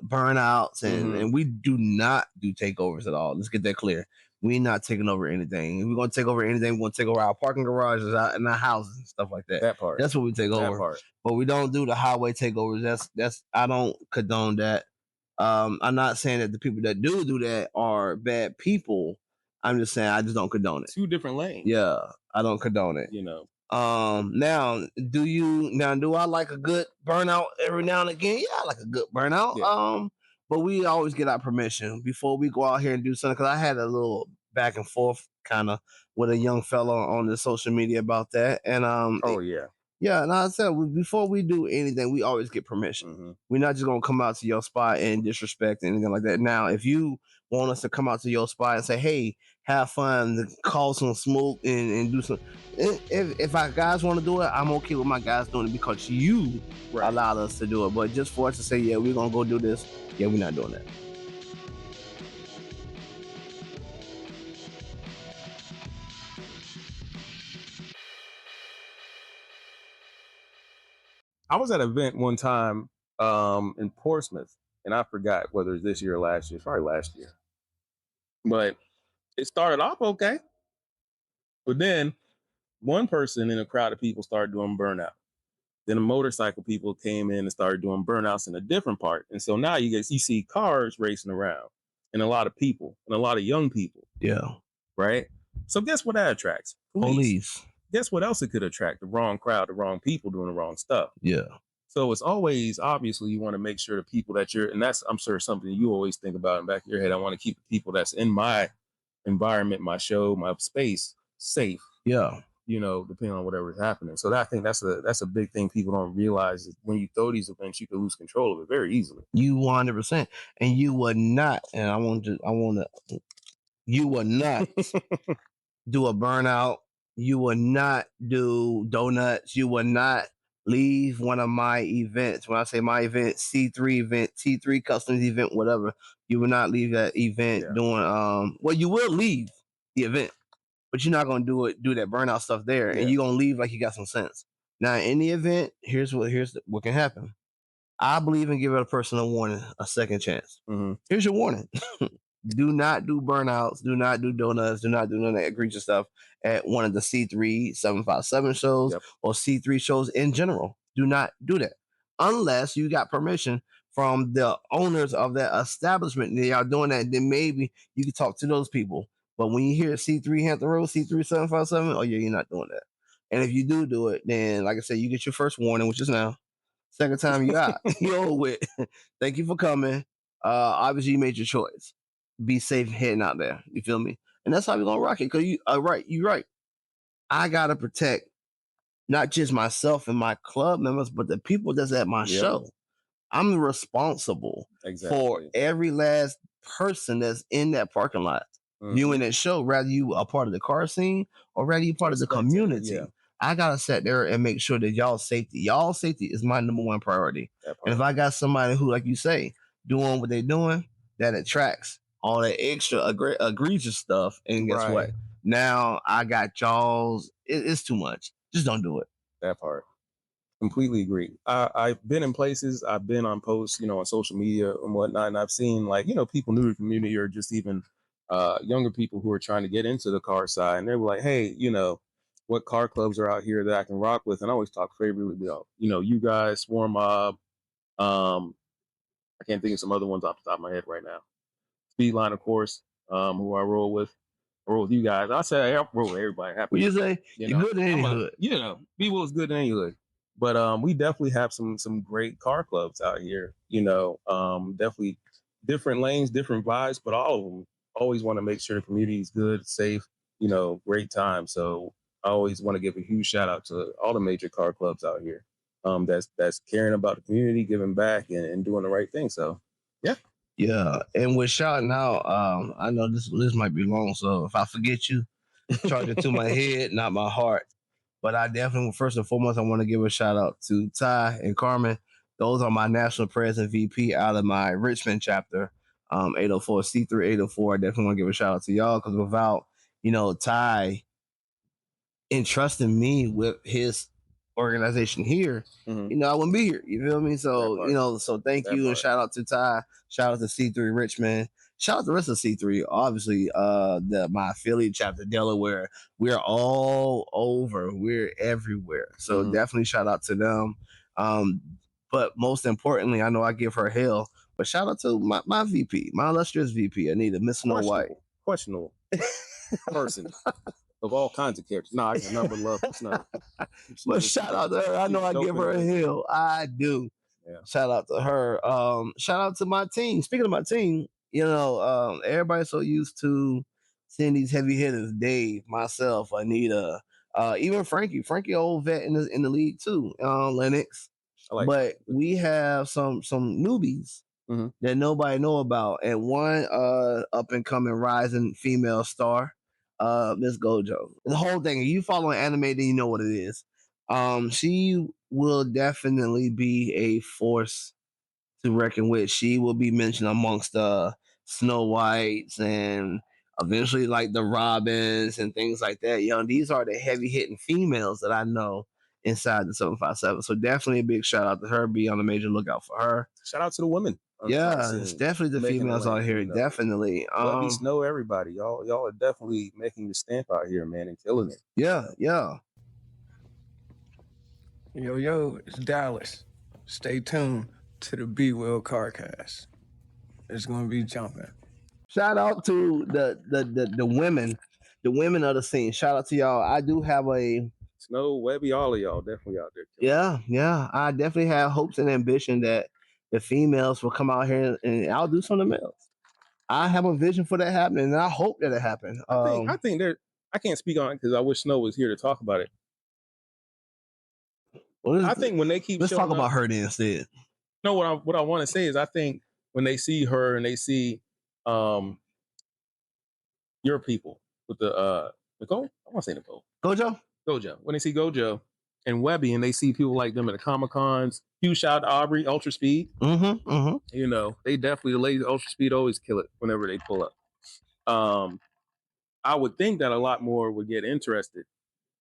burnouts, and we do not do takeovers at all. Let's get that clear. We're not taking over anything. If we're going to take over anything, we're going to take over our parking garages and our houses and stuff like that. That part. That's what we take over. But we don't do the highway takeovers. That's I don't condone that. I'm not saying that the people that do that are bad people. I'm just saying I just don't condone it. Two different lanes. Yeah, I don't condone it. You know. Now do I like a good burnout every now and again? Yeah, I like a good burnout. Yeah. But we always get our permission before we go out here and do something. Because I had a little back and forth kind of with a young fellow on the social media about that. And yeah, and I said before we do anything, we always get permission. We're not just gonna come out to your spot and disrespect anything like that. Now, if you want us to come out to your spot and say, "Hey, have fun, call some smoke and do some," if our guys want to do it, I'm okay with my guys doing it because you allowed us to do it. But just for us to say, "Yeah, we're gonna go do this," yeah, we're not doing that. I was at an event one time in Portsmouth, and I forgot whether it was this year or last year. Probably last year. But it started off okay. But then one person in a crowd of people started doing burnout. Then the motorcycle people came in and started doing burnouts in a different part. And so now you see cars racing around and a lot of people and a lot of young people. Yeah. Right? So guess what that attracts? Police. Guess what else it could attract? The wrong crowd, the wrong people doing the wrong stuff. Yeah. So it's always, obviously, you want to make sure the people that and that's, I'm sure, something you always think about in the back of your head. I want to keep the people that's in my environment, my show, my space safe. Yeah. You know, depending on whatever is happening. So I think that's a big thing people don't realize is when you throw these events, you can lose control of it very easily. You 100%. And you would not, and you would not do a burnout. You would not do donuts. You would not leave one of my events. When I say my event, C3 event, T3 Customs event, whatever, you would not leave that event doing, well, you will leave the event, but you're not going to do that burnout stuff there. And you're going to leave like you got some sense. Now, in the event, here's what can happen. I believe in giving a person a warning, a second chance. Mm-hmm. Here's your warning. Do not do burnouts. Do not do donuts. Do not do none of that egregious stuff at one of the C3 757 shows or C3 shows in general. Do not do that unless you got permission from the owners of that establishment. And y'all doing that, then maybe you can talk to those people. But when you hear C3 Hampton Road, C3 757, oh yeah, you're not doing that. And if you do it, then like I said, you get your first warning, which is now. Second time you out, you over with. Thank you for coming. Obviously you made your choice. Be safe heading out there. You feel me? And that's how we're gonna rock it. Cause you're right. I gotta protect not just myself and my club members, but the people that's at my show. I'm responsible for every last person that's in that parking lot viewing that show, rather you a part of the car scene or rather you part of the community. Yeah. I gotta sit there and make sure that y'all safety is my number one priority. And if I got somebody who, like you say, doing what they're doing, that attracts all that extra egregious stuff, and guess what? Now I got y'all's. It's too much. Just don't do it. That part. Completely agree. I've been in places, I've been on posts, on social media and whatnot, and I've seen people new to the community or just even younger people who are trying to get into the car side, and they're like, hey, what car clubs are out here that I can rock with? And I always talk favorably about, you guys, Swarm Mob. I can't think of some other ones off the top of my head right now. Speedline, of course, who I roll with. I roll with you guys. I say I roll with everybody. What you say? You're good in any hood. B-Will is good in any hood. But we definitely have some great car clubs out here. Definitely different lanes, different vibes, but all of them always want to make sure the community is good, safe, great time. So I always want to give a huge shout out to all the major car clubs out here. That's caring about the community, giving back, and doing the right thing. So yeah. Yeah, and with shouting out, I know this might be long, so if I forget you, charge it to my head, not my heart. But I definitely, first and foremost, I want to give a shout out to Ty and Carmen. Those are my national president VP out of my Richmond chapter, 804 C3 804. I definitely want to give a shout out to y'all because without Ty entrusting me with his organization here, I wouldn't be here. You feel me? So so thank you and shout out to Ty. Shout out to C3 Richmond. Shout out to the rest of C3. Obviously, my affiliate chapter Delaware. We're all over. We're everywhere. So definitely shout out to them. But most importantly, I know I give her hell. But shout out to my VP, my illustrious VP, Anita, Miss Snow White. Questionable person. Of all kinds of characters. No, I got number love for Snow. But shout out to her. I know I give her a hill. I do. Yeah. Shout out to her. Shout out to my team. Speaking of my team, everybody's so used to seeing these heavy hitters. Dave, myself, Anita, even Frankie. Frankie, old vet in the league too. Lennox. But we have some newbies that nobody know about, and one up and coming rising female star. Miss Gojo. The whole thing, if you follow anime, then you know what it is. She will definitely be a force to reckon with. She will be mentioned amongst the Snow Whites and eventually like the Robins and things like that. These are the heavy hitting females that I know inside the 757. So definitely a big shout out to her. Be on the major lookout for her. Shout out to the women. Yeah, it's definitely the females out here. Definitely. Let me Snow, everybody. Y'all are definitely making your stamp out here, man, and killing it. Yeah. Yo, it's Dallas. Stay tuned to the B-Will Carcast. It's gonna be jumping. Shout out to the women of the scene. Shout out to y'all. I do have a Snow, Webby, all of y'all definitely out there. Yeah. I definitely have hopes and ambition that the females will come out here and outdo some of the males. I have a vision for that happening, and I hope that it happens. I think I can't speak on it because I wish Snow was here to talk about it. I think when they keep let's talk about her then instead. No, what I want to say is I think when they see her and they see your people with the Nicole, I want to say Nicole. Gojo. When they see Gojo and Webby and they see people like them at the Comic-Cons, huge shout out to Aubrey, Ultra Speed. They definitely, the ladies Ultra Speed always kill it whenever they pull up. I would think that a lot more would get interested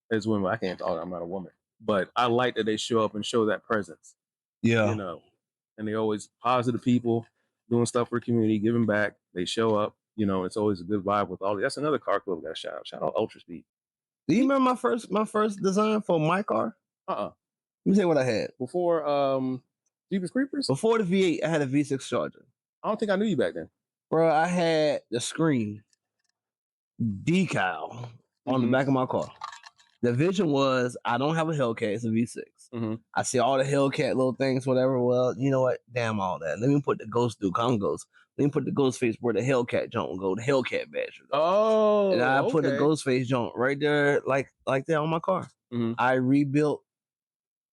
as women. I can't talk, I'm not a woman. But I like that they show up and show that presence. Yeah. and they always positive people doing stuff for the community, giving back. They show up. You know, it's always a good vibe with all. That's another car club got shout out. Shout out Ultra Speed. Do you remember my first design for my car? Let me tell you what I had. Before Jeepers Creepers? Before the V8, I had a V6 Charger. I don't think I knew you back then. Bro, I had the screen decal on the back of my car. The vision was, I don't have a Hellcat, it's a V6. I see all the Hellcat little things, whatever. Well, you know what? Damn all that. Let me put the Ghost Duke on Ghost. Let me put the ghost face where the Hellcat joint will go, the Hellcat badge. Oh, and I put the ghost face joint right there, like that on my car. I rebuilt.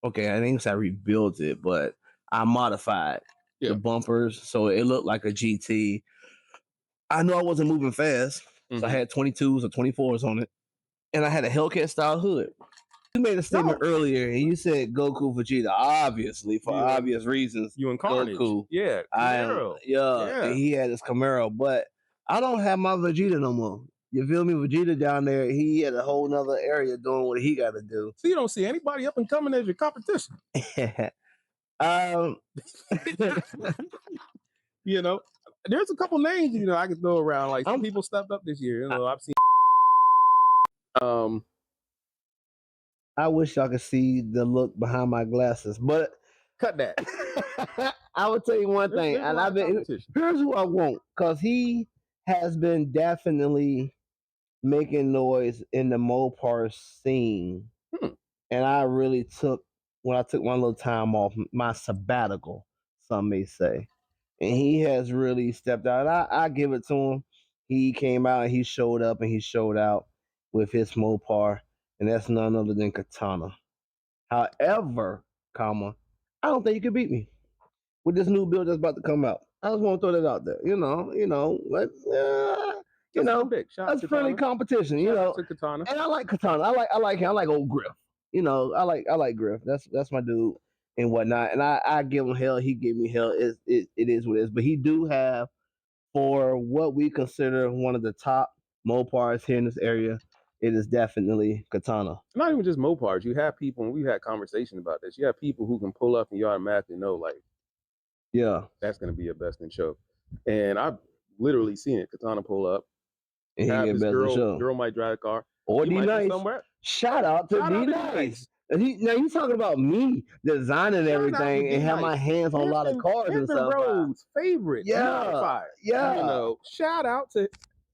Okay, I didn't say I rebuilt it, but I modified the bumpers so it looked like a GT. I know I wasn't moving fast, so I had 22s or 24s on it, and I had a Hellcat style hood. You made a statement earlier, and you said Goku Vegeta, obviously for obvious reasons. You and Carnage, Goku, Camaro. And he had his Camaro, but I don't have my Vegeta no more. You feel me? Vegeta down there, he had a whole nother area doing what he got to do. So you don't see anybody up and coming as your competition. You know, there's a couple names I can throw around. Like some people stepped up this year. I've seen. I wish y'all could see the look behind my glasses, but cut that. I will tell you one thing, and here's who I want, because he has been definitely making noise in the Mopar scene, and I really took my little time off, my sabbatical, some may say, and he has really stepped out. I give it to him. He came out, and he showed up, and he showed out with his Mopar. And that's none other than Katana. However, I don't think you can beat me with this new build that's about to come out. I just want to throw that out there. That's friendly competition. To Katana. And I like Katana. I like him. I like old Griff. I like Griff. That's my dude and whatnot. And I give him hell. He give me hell. It is what it is. But he do have, for what we consider one of the top Mopars here in this area, it is definitely Katana. Not even just Mopars. You have people, and we've had conversation about this. You have people who can pull up and you automatically know, like, that's going to be a best in show. And I've literally seen it. Katana pull up. And he get best in show. Girl might drive a car. Or D-Nice. Shout out to D-Nice. Now you talking about me designing everything and have my hands on a lot of cars and stuff. Road's favorite. Yeah. Shout out to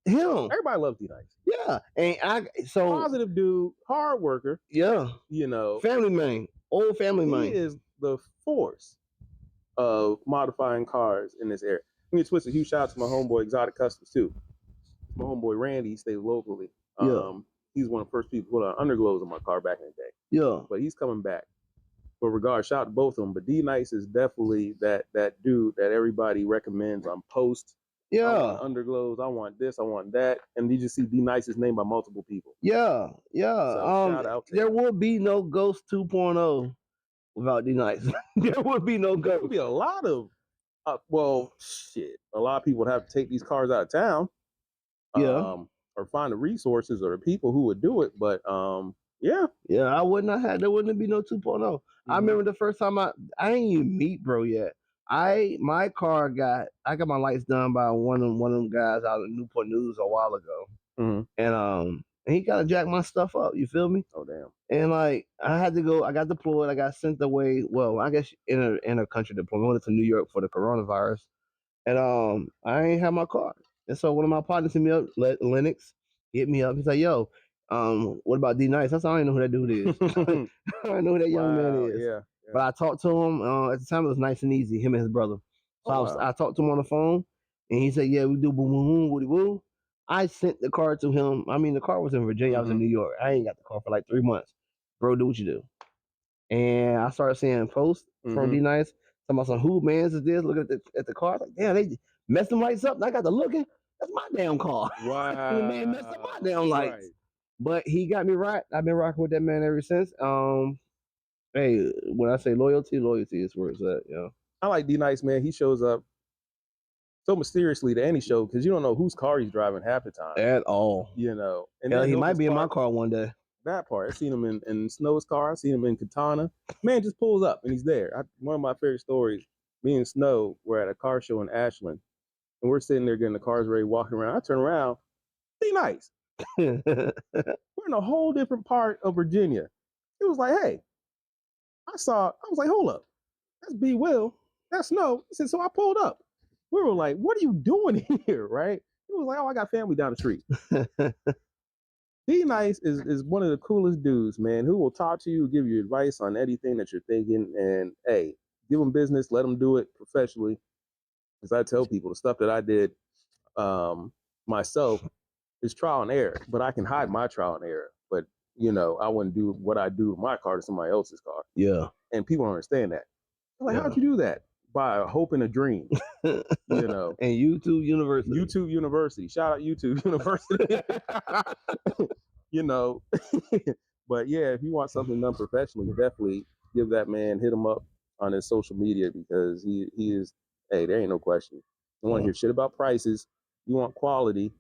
him. Everybody loves D-Nice. Yeah. And positive dude, hard worker. Yeah. Family man. Old family man. He is the force of modifying cars in this area. Let me twist a huge shout out to my homeboy Exotic Customs too. My homeboy Randy, he stays locally. He's one of the first people who put on underglows on my car back in the day. Yeah. But he's coming back. But regard, shout out to both of them. But D-Nice is definitely that dude that everybody recommends on post. Yeah. I want underglows. I want this. I want that. And you just see D-Nice's name by multiple people. Yeah. So shout out to there will be no Ghost 2.0 without D-Nice. There would be no Ghost. There would be a lot of, a lot of people would have to take these cars out of town. Or find the resources or the people who would do it. But I would not have. There wouldn't be no 2.0. I remember the first time I didn't even meet bro yet. I got my lights done by one of them guys out of Newport News a while ago, and he kind of jacked my stuff up. You feel me? Oh damn! And like I had to go. I got deployed. I got sent away. Well, I guess in a country deployment. I went to New York for the coronavirus, and I ain't have my car. And so one of my partners hit me up, Lennox, hit me up. He's like, "Yo, what about D-Nice?" I said, "I don't even know who that dude is. I don't know who that young man is." Yeah. But I talked to him. At the time, it was nice and easy. Him and his brother. So I talked to him on the phone, and he said, "Yeah, we do boom boom boom woody woo." I sent the car to him. I mean, the car was in Virginia. I was in New York. I ain't got the car for like 3 months. Bro, do what you do. And I started seeing posts from D-Nice talking about some who mans is this. Looking at the car, like, damn, they messed them lights up. And I got to looking. That's my damn car. Wow. The man messed up my damn lights. Right. But he got me right. I've been rocking with that man ever since. Hey, when I say loyalty is where it's at. I like D-Nice, man. He shows up so mysteriously to any show because you don't know whose car he's driving half the time. At all. And he might be in my car one day. That part. I've seen him in Snow's car. I've seen him in Katana. Man just pulls up and he's there. One of my favorite stories. Me and Snow were at a car show in Ashland, and we're sitting there getting the cars ready, walking around. I turn around, be nice. We're in a whole different part of Virginia. It was like, hey, I was like, hold up, that's B Will, that's Snow. He said, so I pulled up. We were like, what are you doing here, right? He was like, oh, I got family down the street. Be Nice is one of the coolest dudes, man, who will talk to you, give you advice on anything that you're thinking, and hey, give them business, let them do it professionally. As I tell people, the stuff that I did myself is trial and error, but I can hide my trial and error. But I wouldn't do what I do with my car to somebody else's car. Yeah. And people don't understand that. They're like, how'd you do that? By a hope and a dream. And YouTube University. YouTube University. Shout out YouTube University. But yeah, if you want something done professionally, definitely give that man, hit him up on his social media, because he is, hey, there ain't no question. You want to hear shit about prices. You want quality,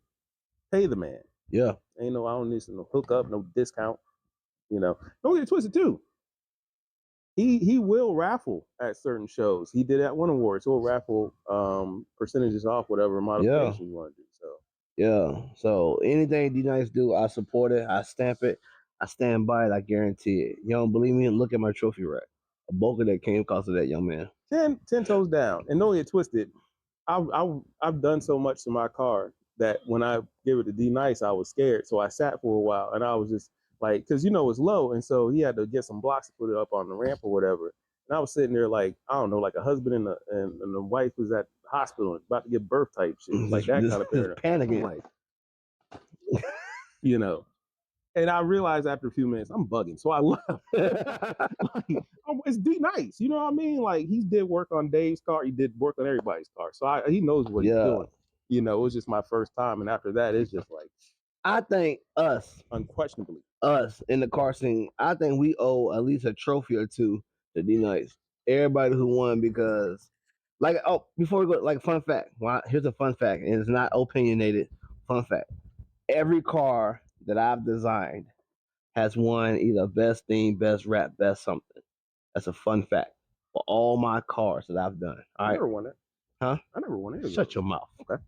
pay the man. Yeah. Ain't no, I don't need no hookup, no discount. Don't get it twisted too. He will raffle at certain shows. He did at one award, so he'll raffle percentages off whatever modification you want to do. So yeah. So anything D Nice do, I support it. I stamp it. I stand by it. I guarantee it. You don't believe me? Look at my trophy rack. A bulk of that came because of that young man. 10 toes down. And don't get twisted. I've done so much to my car that when I give it to D Nice, I was scared. So I sat for a while, and I was just like, because it's low, and so he had to get some blocks to put it up on the ramp or whatever. And I was sitting there like, I don't know, like a husband and the wife was at the hospital about to give birth type shit, like that kind of panicking. Like, And I realized after a few minutes, I'm bugging. So I left. It's D Nice. You know what I mean? Like, he did work on Dave's car. He did work on everybody's car. So he knows what he's doing. It was just my first time. And after that, it's just like, I think unquestionably, us in the car scene, I think we owe at least a trophy or two to D Nice. Everybody who won, because, before we go, fun fact. Well, here's a fun fact, and it's not opinionated. Fun fact. Every car that I've designed has won either best theme, best rap, best something. That's a fun fact for all my cars that I've done. All right. I never won it. Huh? I never won it. Shut your mouth. Okay.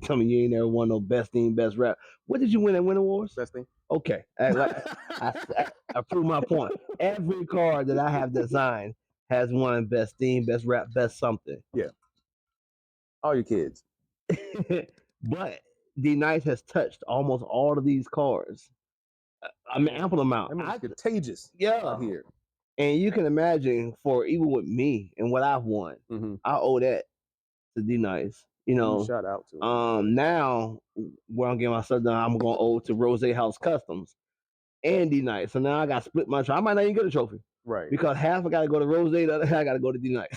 Tell me you ain't never won no best theme, best rap. What did you win at Win Awards? Best thing. Okay. I proved my point. Every car that I have designed has won best theme, best rap, best something. Yeah. All your kids. But D Nice has touched almost all of these cars. I mean, ample amount. It's contagious. Yeah. Here. And you can imagine, for even with me and what I've won, I owe that to D Nice. Shout out to him. Now where I'm getting myself done, I'm gonna owe to Rose House Customs and D Nice. So now I got to split my trophy. I might not even get a trophy, right? Because half I got to go to Rose, the other half I got to go to D Nice.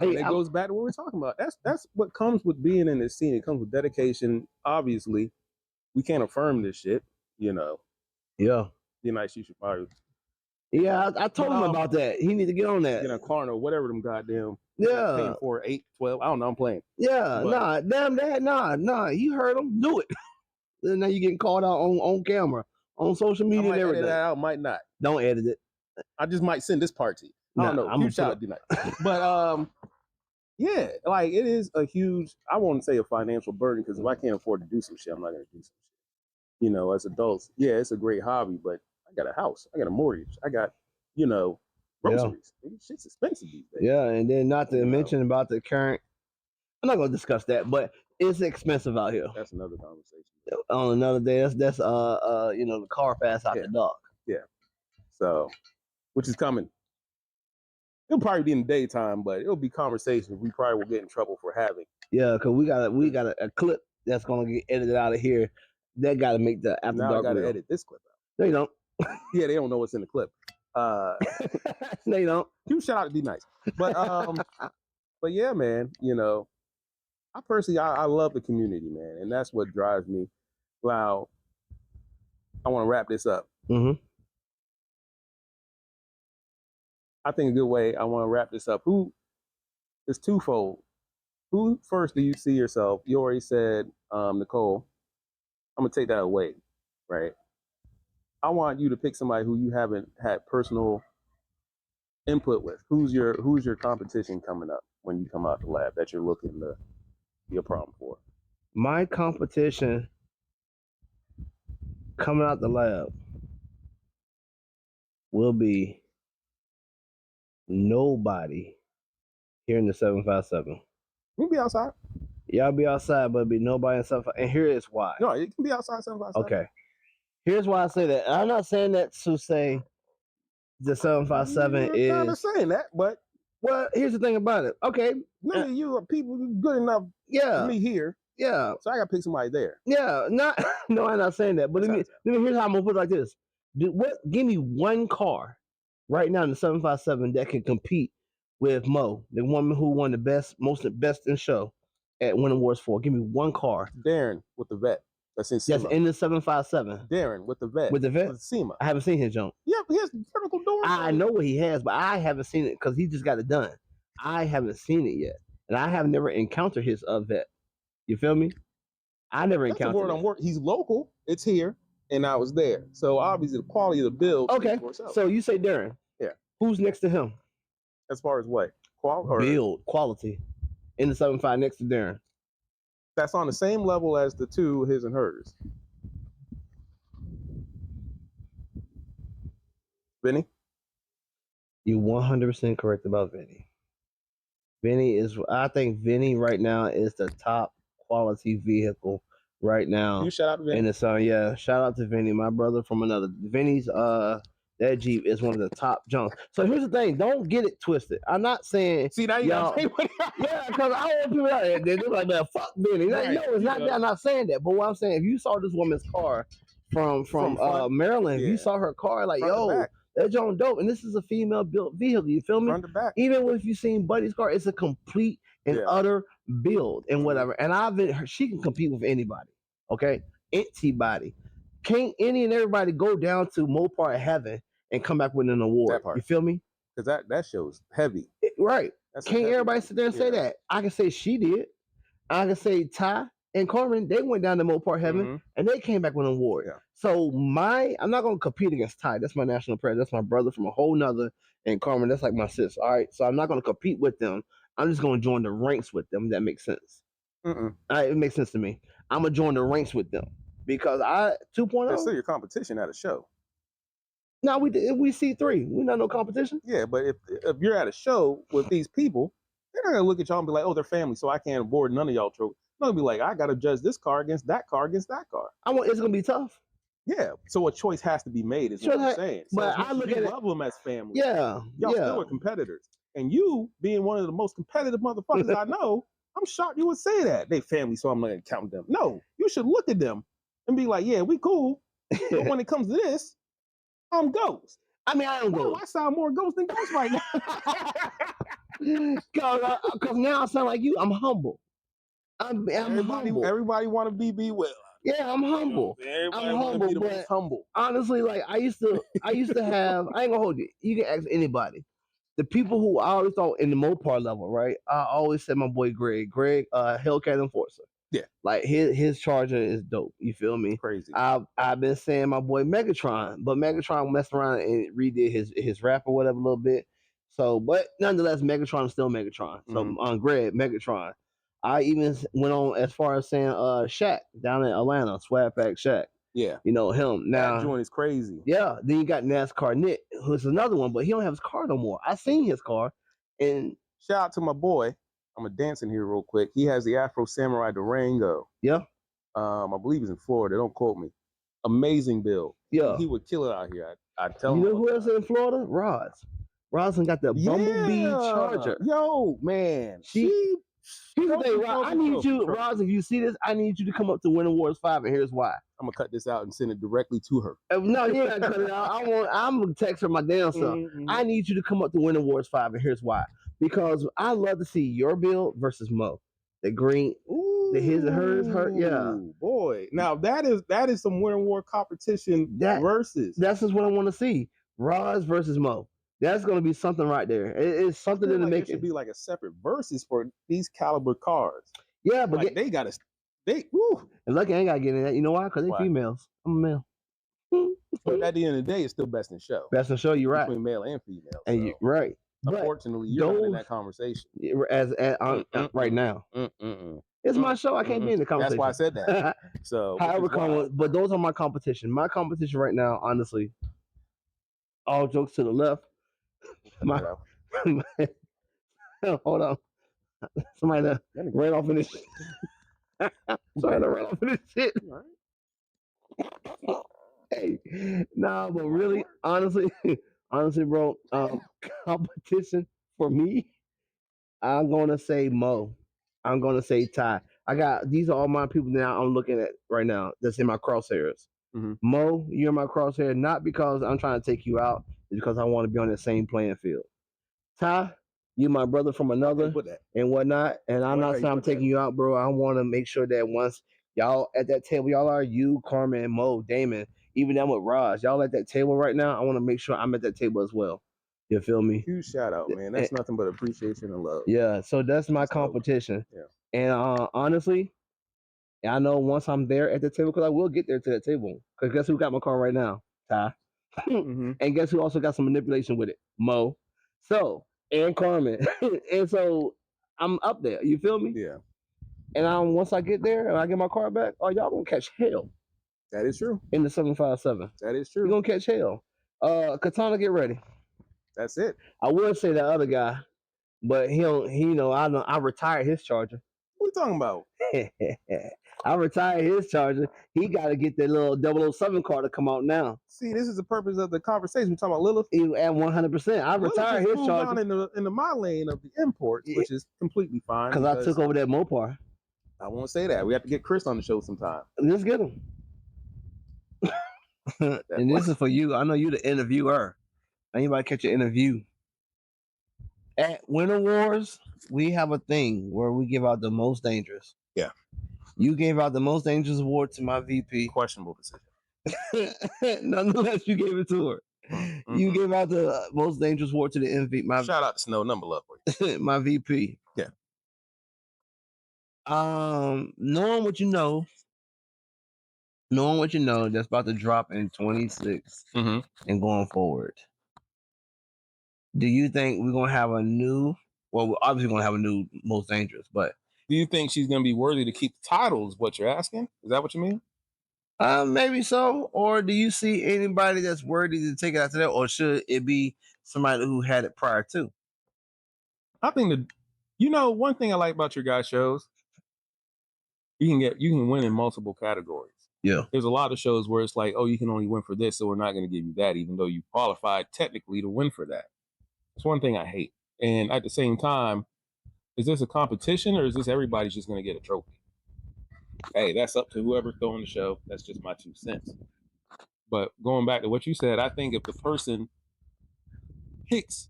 It goes back to what we're talking about. That's what comes with being in this scene. It comes with dedication. Obviously, we can't affirm this shit. Yeah. D Nice, you should probably. Yeah, I told him about that. He need to get on that. Get a Klarna, whatever them goddamn. Yeah. Paying for 8, 12. I don't know. I'm playing. Yeah. Damn that. Nah. You heard him. Do it. And now you getting called out on camera, on social media, and everything. Edit that out, might not. Don't edit it. I just might send this part to you. I don't know. I'm huge shout out, D Nice. But yeah, like, it is a huge. I won't say a financial burden, because if I can't afford to do some shit, I'm not gonna do some shit. As adults, yeah, it's a great hobby, but I got a house, I got a mortgage, I got, groceries. Yeah. Shit's expensive these days. Yeah, and then not to mention about the current. I'm not gonna discuss that, but it's expensive out here. That's another conversation. On another day, that's the car pass after dark. Yeah. So, which is coming. It'll probably be in the daytime, but it'll be conversations we probably will get in trouble for having. Yeah, because we got a clip that's gonna get edited out of here. That got to make the after now dark. I gotta edit this clip out. No, you don't. Yeah, they don't know what's in the clip. No, you don't. Huge shout out to D Nice. But but yeah, man, I personally I love the community, man, and that's what drives me. Wow. I want to wrap this up. I think a good way I want to wrap this up. It's twofold. Who first do you see yourself? You already said Nicole. I'm gonna take that away, right? I want you to pick somebody who you haven't had personal input with. Who's your competition coming up? when you come out the lab that you're looking to be a problem for? My competition coming out the lab will be nobody here in the 757. You can be outside. Y'all be outside, but be nobody in 757. And here is why. No, you can be outside 757. Okay. Here's why I say that. I'm not saying that to say the 757 You're is kind of saying that, but well, here's the thing about it. Okay. none of you are people good enough Yeah. for me here. Yeah. So I gotta pick somebody there. Yeah. Not no, I'm not saying that. But here's how I'm gonna put it like this. Give me one car right now in the 757 that can compete with Mo, the woman who won the best in show at Winning Wars 4. Give me one car. Darren with the vet. That's in SEMA. That's in the 757. Darren with the vet. With the vet? With SEMA. I haven't seen his jump. Yeah, he has vertical doors. I know what he has, but I haven't seen it because he just got it done. I haven't seen it yet. And I have never encountered his vet. You feel me? I never That's encountered the word. He's local. It's here. And I was there. So obviously the quality of the build. Okay. So you say Darren. Yeah. Who's next to him? As far as what? Build quality in the 7.5 next to Darren. That's on the same level as the two, his and hers. Vinny? You're 100% correct about Vinny. I think Vinny right now is the top quality vehicle right now. You shout out to Vinny. In the sun, yeah. Shout out to Vinny, my brother from another. Vinny's that Jeep is one of the top jumps. So here's the thing, don't get it twisted. I'm not saying see now you y'all, yeah, because I want people out there, they're like, man, fuck Vinny. Like, no, it's not that. I'm not saying that. But what I'm saying, if you saw this woman's car from Maryland, if you saw her car, like, yo, that John dope, and this is a female built vehicle. You feel me? Front to back. Even if you've seen Buddy's car, it's a complete and utter build and whatever. And she can compete with anybody. Okay, antibody. Can't any and everybody go down to Mopar Heaven and come back with an award? You feel me? Because that show's heavy. Right. Can't everybody sit there and say that? I can say she did. I can say Ty and Carmen, they went down to Mopar Heaven and they came back with an award. Yeah. So I'm not going to compete against Ty. That's my national prayer. That's my brother from a whole nother. And Carmen, that's like my sis. All right. So I'm not going to compete with them. I'm just going to join the ranks with them. That makes sense. It makes sense to me. I'm going to join the ranks with them because 2.0. That's still your competition at a show. No, we C3. We're not no competition. Yeah, but if you're at a show with these people, they're not going to look at y'all and be like, oh, they're family, so I can't award none of y'all trophies. They'll be like, I got to judge this car against that car against that car. It's going to be tough. Yeah, so a choice has to be made, is what I'm saying. So but I look at love them as family. Yeah, y'all still are competitors, and you being one of the most competitive motherfuckers I know, I'm shocked you would say that they family, so I'm not gonna count them. No, you should look at them and be like, yeah, we cool, but when it comes to this, I'm Ghost. I mean, I am Ghost. I sound more Ghost than Ghost right now. Because now I sound like you. I'm humble. I'm humble. Everybody want to be Will. Yeah, I'm humble. I'm humble, but honestly, like I used to have. I ain't gonna hold you. You can ask anybody. The people who I always thought in the Mopar level, right? I always said my boy Greg, Hellcat Enforcer. Yeah, like his Charger is dope. You feel me? Crazy. I've been saying my boy Megatron, but Megatron messed around and redid his rap or whatever a little bit. So, but nonetheless, Megatron is still Megatron. So on Greg, Megatron. I even went on as far as saying Shaq down in Atlanta, Swag Pack Shaq. Yeah. You know him. Now that joint is crazy. Yeah. Then you got NASCAR Nick, who's another one, but he don't have his car no more. I seen his car. And shout out to my boy. I'm a dancing here real quick. He has the Afro Samurai Durango. Yeah. I believe he's in Florida. Don't quote me. Amazing build. Yeah. He would kill it out here. I tell him. You know who else is in Florida? Roz. Roz got the Bumblebee Charger. Yo, man. Here's the thing, Roz. I need you, Roz, if you see this, I need you to come up to Winning Wars 5, and here's why. I'm gonna cut this out and send it directly to her. No, you ain't gotta cut it out. I'm gonna text her my damn self. I need you to come up to Winning Wars 5, and here's why. Because I love to see your build versus Mo. The green, the his and hers, yeah. Boy. Now that is some Winning War competition versus. That's just what I want to see. Roz versus Mo. That's gonna be something right there. It's something to make. It should be like a separate versus for these caliber cars. Yeah, but like and lucky I ain't gotta get in that. You know why? Because they females. I'm a male. But at the end of the day, it's still best in show. Best in show. You're right. Between male and female. And you're right. Unfortunately, you're not in that conversation. Right now. It's my show. I can't be in the conversation. That's why I said that. So, however, but those are my competition. My competition right now, honestly, all jokes to the left. Hold on. Somebody ran off in this shit. Somebody ran off in this shit. Hey, nah, but really, honestly, bro, competition for me, I'm gonna say Mo. I'm gonna say Ty. These are all my people now I'm looking at right now that's in my crosshairs. Mo, you're in my crosshair, not because I'm trying to take you out, it's because I want to be on the same playing field. Ty, you my brother from another and whatnot, and I'm not saying I'm taking you out, bro. I want to make sure that once y'all at that table, y'all are you, Carmen, Mo, Damon, even them with Raj, y'all at that table right now. I want to make sure I'm at that table as well. You feel me? Huge shout out, man. That's nothing but appreciation and love. Yeah, so that's my competition. Yeah, and honestly, I know once I'm there at the table, because I will get there to that table. Because guess who got my car right now? Ty. And guess who also got some manipulation with it? Mo. So, and Carmen. And so I'm up there. You feel me? Yeah. And once I get there and I get my car back, y'all gonna catch hell. That is true. In the 757. That is true. You're gonna catch hell. Katana, get ready. That's it. I would say that other guy, but I retired his Charger. What are you talking about? I retired his Charger. He got to get that little 007 car to come out now. See, this is the purpose of the conversation. We're talking about Lilith. At 100%. I retired his Charger. In my lane of the imports, which is completely fine. Because I took over that Mopar. I won't say that. We have to get Chris on the show sometime. Let's get him. And this is for you. I know you the interviewer. Anybody catch an interview? At Winter Wars, we have a thing where we give out the most dangerous. Yeah. You gave out the most dangerous award to my VP. Questionable decision. Nonetheless, you gave it to her. You gave out the most dangerous award to the MVP. Shout out to Snow, number love for you. My VP. Yeah. Knowing what you know, that's about to drop in 26 and going forward. Do you think we're gonna have a new? Well, we're obviously gonna have a new most dangerous, but do you think she's gonna be worthy to keep the title? Is what you're asking? Is that what you mean? Maybe so. Or do you see anybody that's worthy to take it after that, or should it be somebody who had it prior to? I think one thing I like about your guys' shows, you can win in multiple categories. Yeah. There's a lot of shows where it's like, oh, you can only win for this, so we're not going to give you that, even though you qualified technically to win for that. It's one thing I hate. And at the same time, is this a competition or is this everybody's just going to get a trophy? Hey, that's up to whoever's throwing the show. That's just my 2 cents. But going back to what you said, I think if the person picks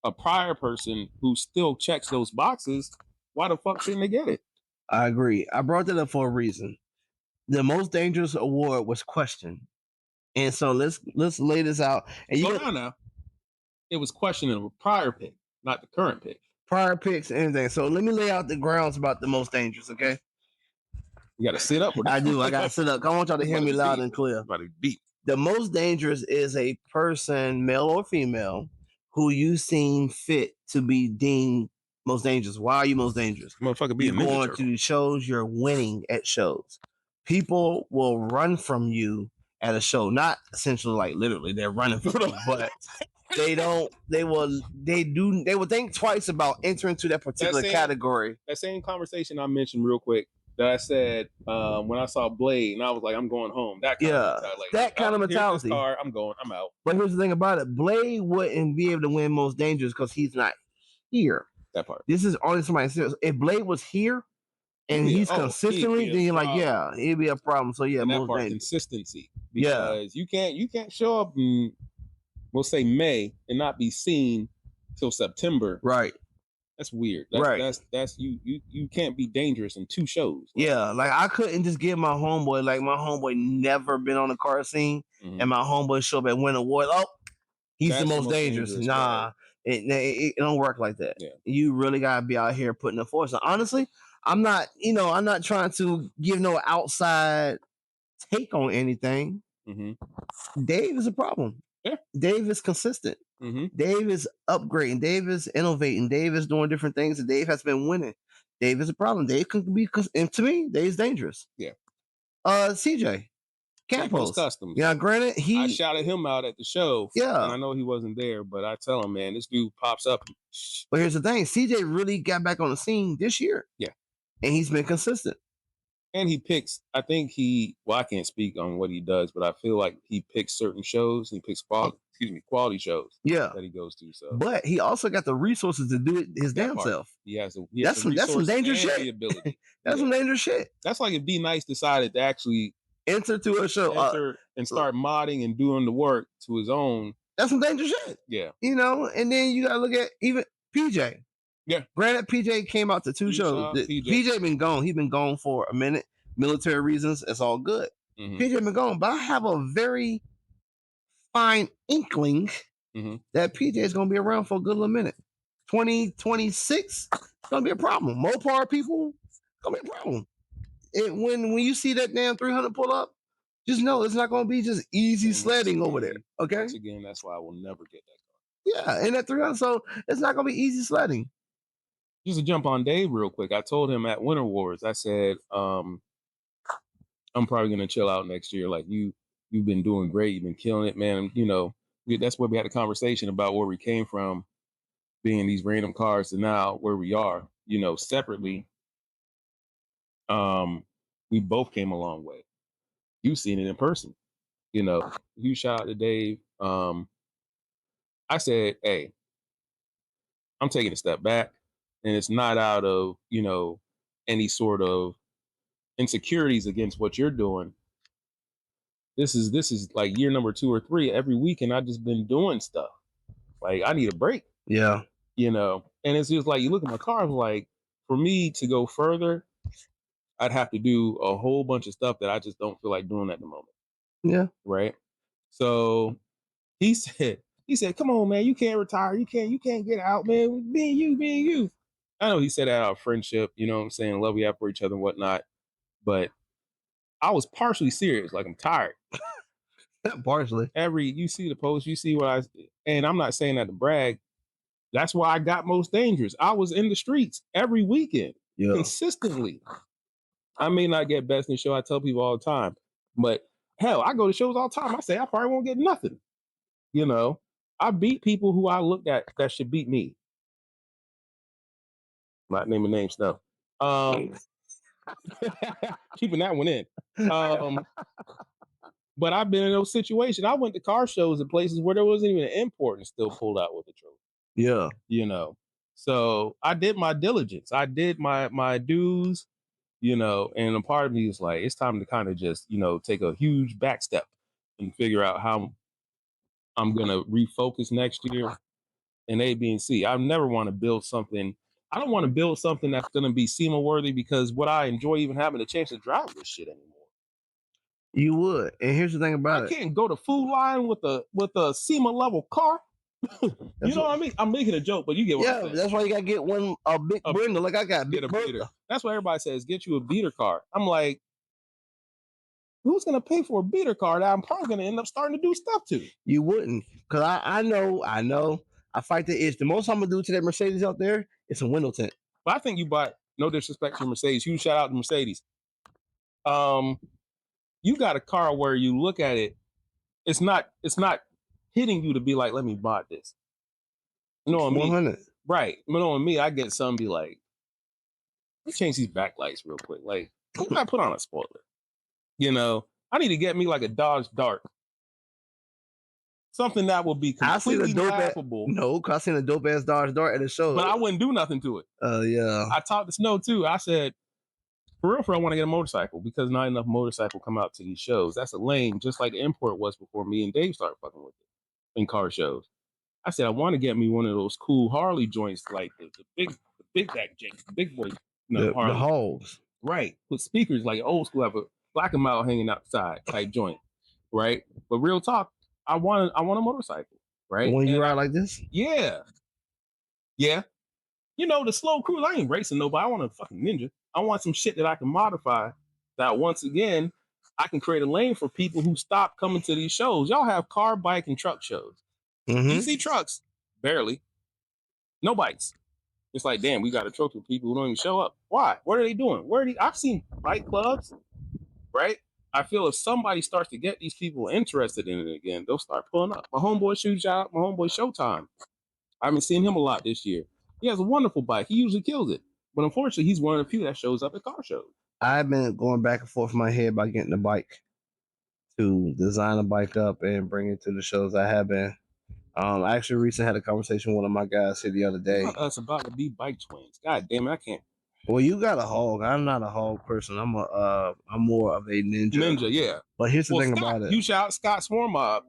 a prior person who still checks those boxes, why the fuck shouldn't they get it? I agree. I brought that up for a reason. The most dangerous award was questioned. And so let's lay this out. And now. It was questioning a prior pick, not the current pick. Prior picks, anything. So let me lay out the grounds about the most dangerous, okay? You got to sit up. I do. I got to sit up. I want y'all to hear me loud and clear. Deep. The most dangerous is a person, male or female, who you seem fit to be deemed most dangerous. Why are you most dangerous? Motherfucker, be you're going to shows. You're winning at shows. People will run from you at a show. Not essentially like literally, they're running from you, but they will think twice about entering into that particular category. That same conversation I mentioned real quick that I said when I saw Blade and I was like, I'm going home. That kind of mentality. That kind of mentality. Here's this car, I'm out. But here's the thing about it. Blade wouldn't be able to win most dangerous because he's not here. That part. This is only somebody serious. If Blade was here and he's consistently, then you're like, yeah, it'd be a problem. So yeah, and that most part, dangerous. consistency. Because you can't show up in, we'll say May and not be seen till September. Right. That's weird. That's you can't be dangerous in 2 shows. Yeah, like I couldn't just give my homeboy, like my homeboy never been on the car scene, and my homeboy show up at Win Award. Oh, he's the most dangerous. Nah, it don't work like that. Yeah. You really gotta be out here putting the force. And honestly, I'm not trying to give no outside take on anything. Dave is a problem. Yeah. Dave is consistent. Dave is upgrading. Dave is innovating. Dave is doing different things, and Dave has been winning. Dave is a problem. Dave can be, and to me, Dave's dangerous. Yeah. CJ Campos Customs. Yeah, granted, I shouted him out at the show. Yeah. And I know he wasn't there, but I tell him, man, this dude pops up. But here's the thing: CJ really got back on the scene this year. Yeah. And he's been consistent. And he picks, I can't speak on what he does, but I feel like he picks certain shows. He picks quality shows. Yeah. That he goes to. So, but he also got the resources to do it his damn self. He has that's some dangerous shit. The ability. That's some dangerous shit. That's like if B Nice decided to actually enter to a show, and start modding and doing the work to his own. That's some dangerous shit. Yeah. And then you gotta look at even PJ. Yeah. Granted, PJ came out to two shows. PJ been gone. He's been gone for a minute. Military reasons. It's all good. PJ been gone. But I have a very fine inkling that PJ is going to be around for a good little minute. 2026, it's going to be a problem. Mopar people, it's going to be a problem. When you see that damn 300 pull up, just know it's not going to be just easy sledding over there. Okay? Once again, that's why I will never get that car. Yeah, and that 300, so it's not going to be easy sledding. Just to jump on Dave real quick, I told him at Winter Wars, I said, I'm probably going to chill out next year. Like, you've been doing great. You've been killing it, man. That's where we had a conversation about where we came from, being these random cars, to now where we are, separately. We both came a long way. You've seen it in person. Huge shout out to Dave. I said, hey, I'm taking a step back, and it's not out of, any sort of insecurities against what you're doing. This is like year number 2 or 3. Every weekend I've just been doing stuff. Like, I need a break. Yeah. And it's just like, you look at my car, I'm like, for me to go further, I'd have to do a whole bunch of stuff that I just don't feel like doing at the moment. Yeah. Right. So he said, come on, man, you can't retire. You can't get out, man. Being you. I know he said that out of friendship, you know what I'm saying? Love we have for each other and whatnot. But I was partially serious. Like, I'm tired. Partially. You see the post, you see what and I'm not saying that to brag. That's why I got most dangerous. I was in the streets every weekend, consistently. I may not get best in show. I tell people all the time, but hell, I go to shows all the time. I say I probably won't get nothing. I beat people who I looked at that should beat me. Not naming names, no. Keeping that one in. But I've been in those situations. I went to car shows at places where there wasn't even an import and still pulled out with a trophy. Yeah. So I did my diligence. I did my dues, and a part of me is like, it's time to kind of just, take a huge back step and figure out how I'm going to refocus next year. And A, B, and C. I never want to build something. I don't want to build something that's going to be SEMA worthy, because would I enjoy even having a chance to drive this shit anymore? You would. And here's the thing about I can't go to Food Line with a SEMA level car. You know what I mean? I'm making a joke, but you get what I'm saying. That's why you got to get a big Brenda, like I got. Get a beater. That's why everybody says, get you a beater car. I'm like, who's going to pay for a beater car that I'm probably going to end up starting to do stuff to? You wouldn't. Because I know. I fight the itch. The most I'm going to do to that Mercedes out there is a window tint. But I think you bought, no disrespect to Mercedes, huge shout out to Mercedes. You got a car where you look at it, it's not hitting you to be like, let me buy this. You know what I mean? 100. Right. You know what I mean? I get some be like, let's change these backlights real quick. Like, what can I put on a spoiler? I need to get me like a Dodge Dart. Something that will be completely laughable. No, because I seen a dope ass Dodge Dart at a show. But I wouldn't do nothing to it. Yeah. I talked to Snow too. I said, for real, I want to get a motorcycle, because not enough motorcycle come out to these shows. That's a lane, just like the import was before me and Dave started fucking with it in car shows. I said, I want to get me one of those cool Harley joints, like the big back Jake, the big boy, the holes. Right. With speakers, like old school, have a black and mild hanging outside type joint. Right. But real talk, I want a motorcycle. Right. When you ride like this? Yeah. Yeah. The slow cruise, I ain't racing nobody. I want a fucking Ninja. I want some shit that I can modify, that once again, I can create a lane for people who stop coming to these shows. Y'all have car, bike, and truck shows. You see trucks, barely. No bikes. It's like, damn, we got a truck with people who don't even show up. Why? What are they doing? I've seen bike clubs, right? I feel if somebody starts to get these people interested in it again, they'll start pulling up. My homeboy Shoot Job, my homeboy Showtime. I haven't seen him a lot this year. He has a wonderful bike. He usually kills it. But unfortunately, he's one of the few that shows up at car shows. I've been going back and forth in my head about getting a bike to design a bike up and bring it to the shows. I have been. I actually recently had a conversation with one of my guys here the other day. Us about to be bike twins. God damn it, I can't. Well, you got a hog. I'm not a hog person. I'm more of a ninja. Ninja, yeah. But here's the thing Scott, about it. You shout Scott Swarm Mob.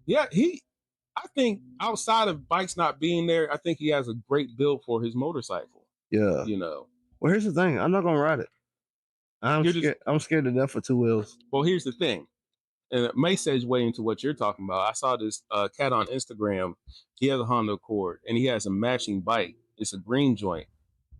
Yeah, I think outside of bikes not being there, I think he has a great build for his motorcycle. Yeah. You know. Well, here's the thing. I'm not gonna ride it. I'm scared to death for two wheels. Well, here's the thing. And it may segue into what you're talking about. I saw this cat on Instagram. He has a Honda Accord and he has a matching bike. It's a green joint.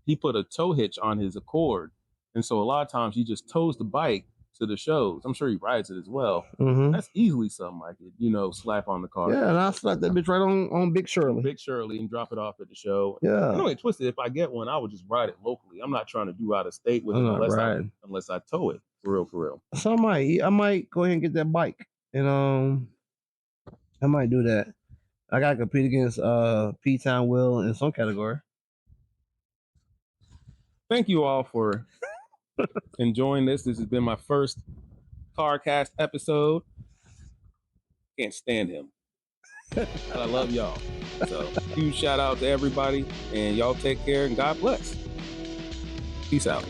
He put a tow hitch on his Accord. And so a lot of times he just tows the bike to the shows. I'm sure he rides it as well. Mm-hmm. That's easily something I could, slap on the car. Yeah, and I'll slap that bitch right on Big Shirley. Big Shirley and drop it off at the show. Yeah. I know it twisted. If I get one, I would just ride it locally. I'm not trying to do out of state with it unless I tow it. For real. So I might go ahead and get that bike. And I might do that. I gotta compete against P-Town Will in some category. Thank you all for enjoying this. This has been my first CarCast episode. Can't stand him. But I love y'all. So huge shout out to everybody and y'all take care and God bless. Peace out.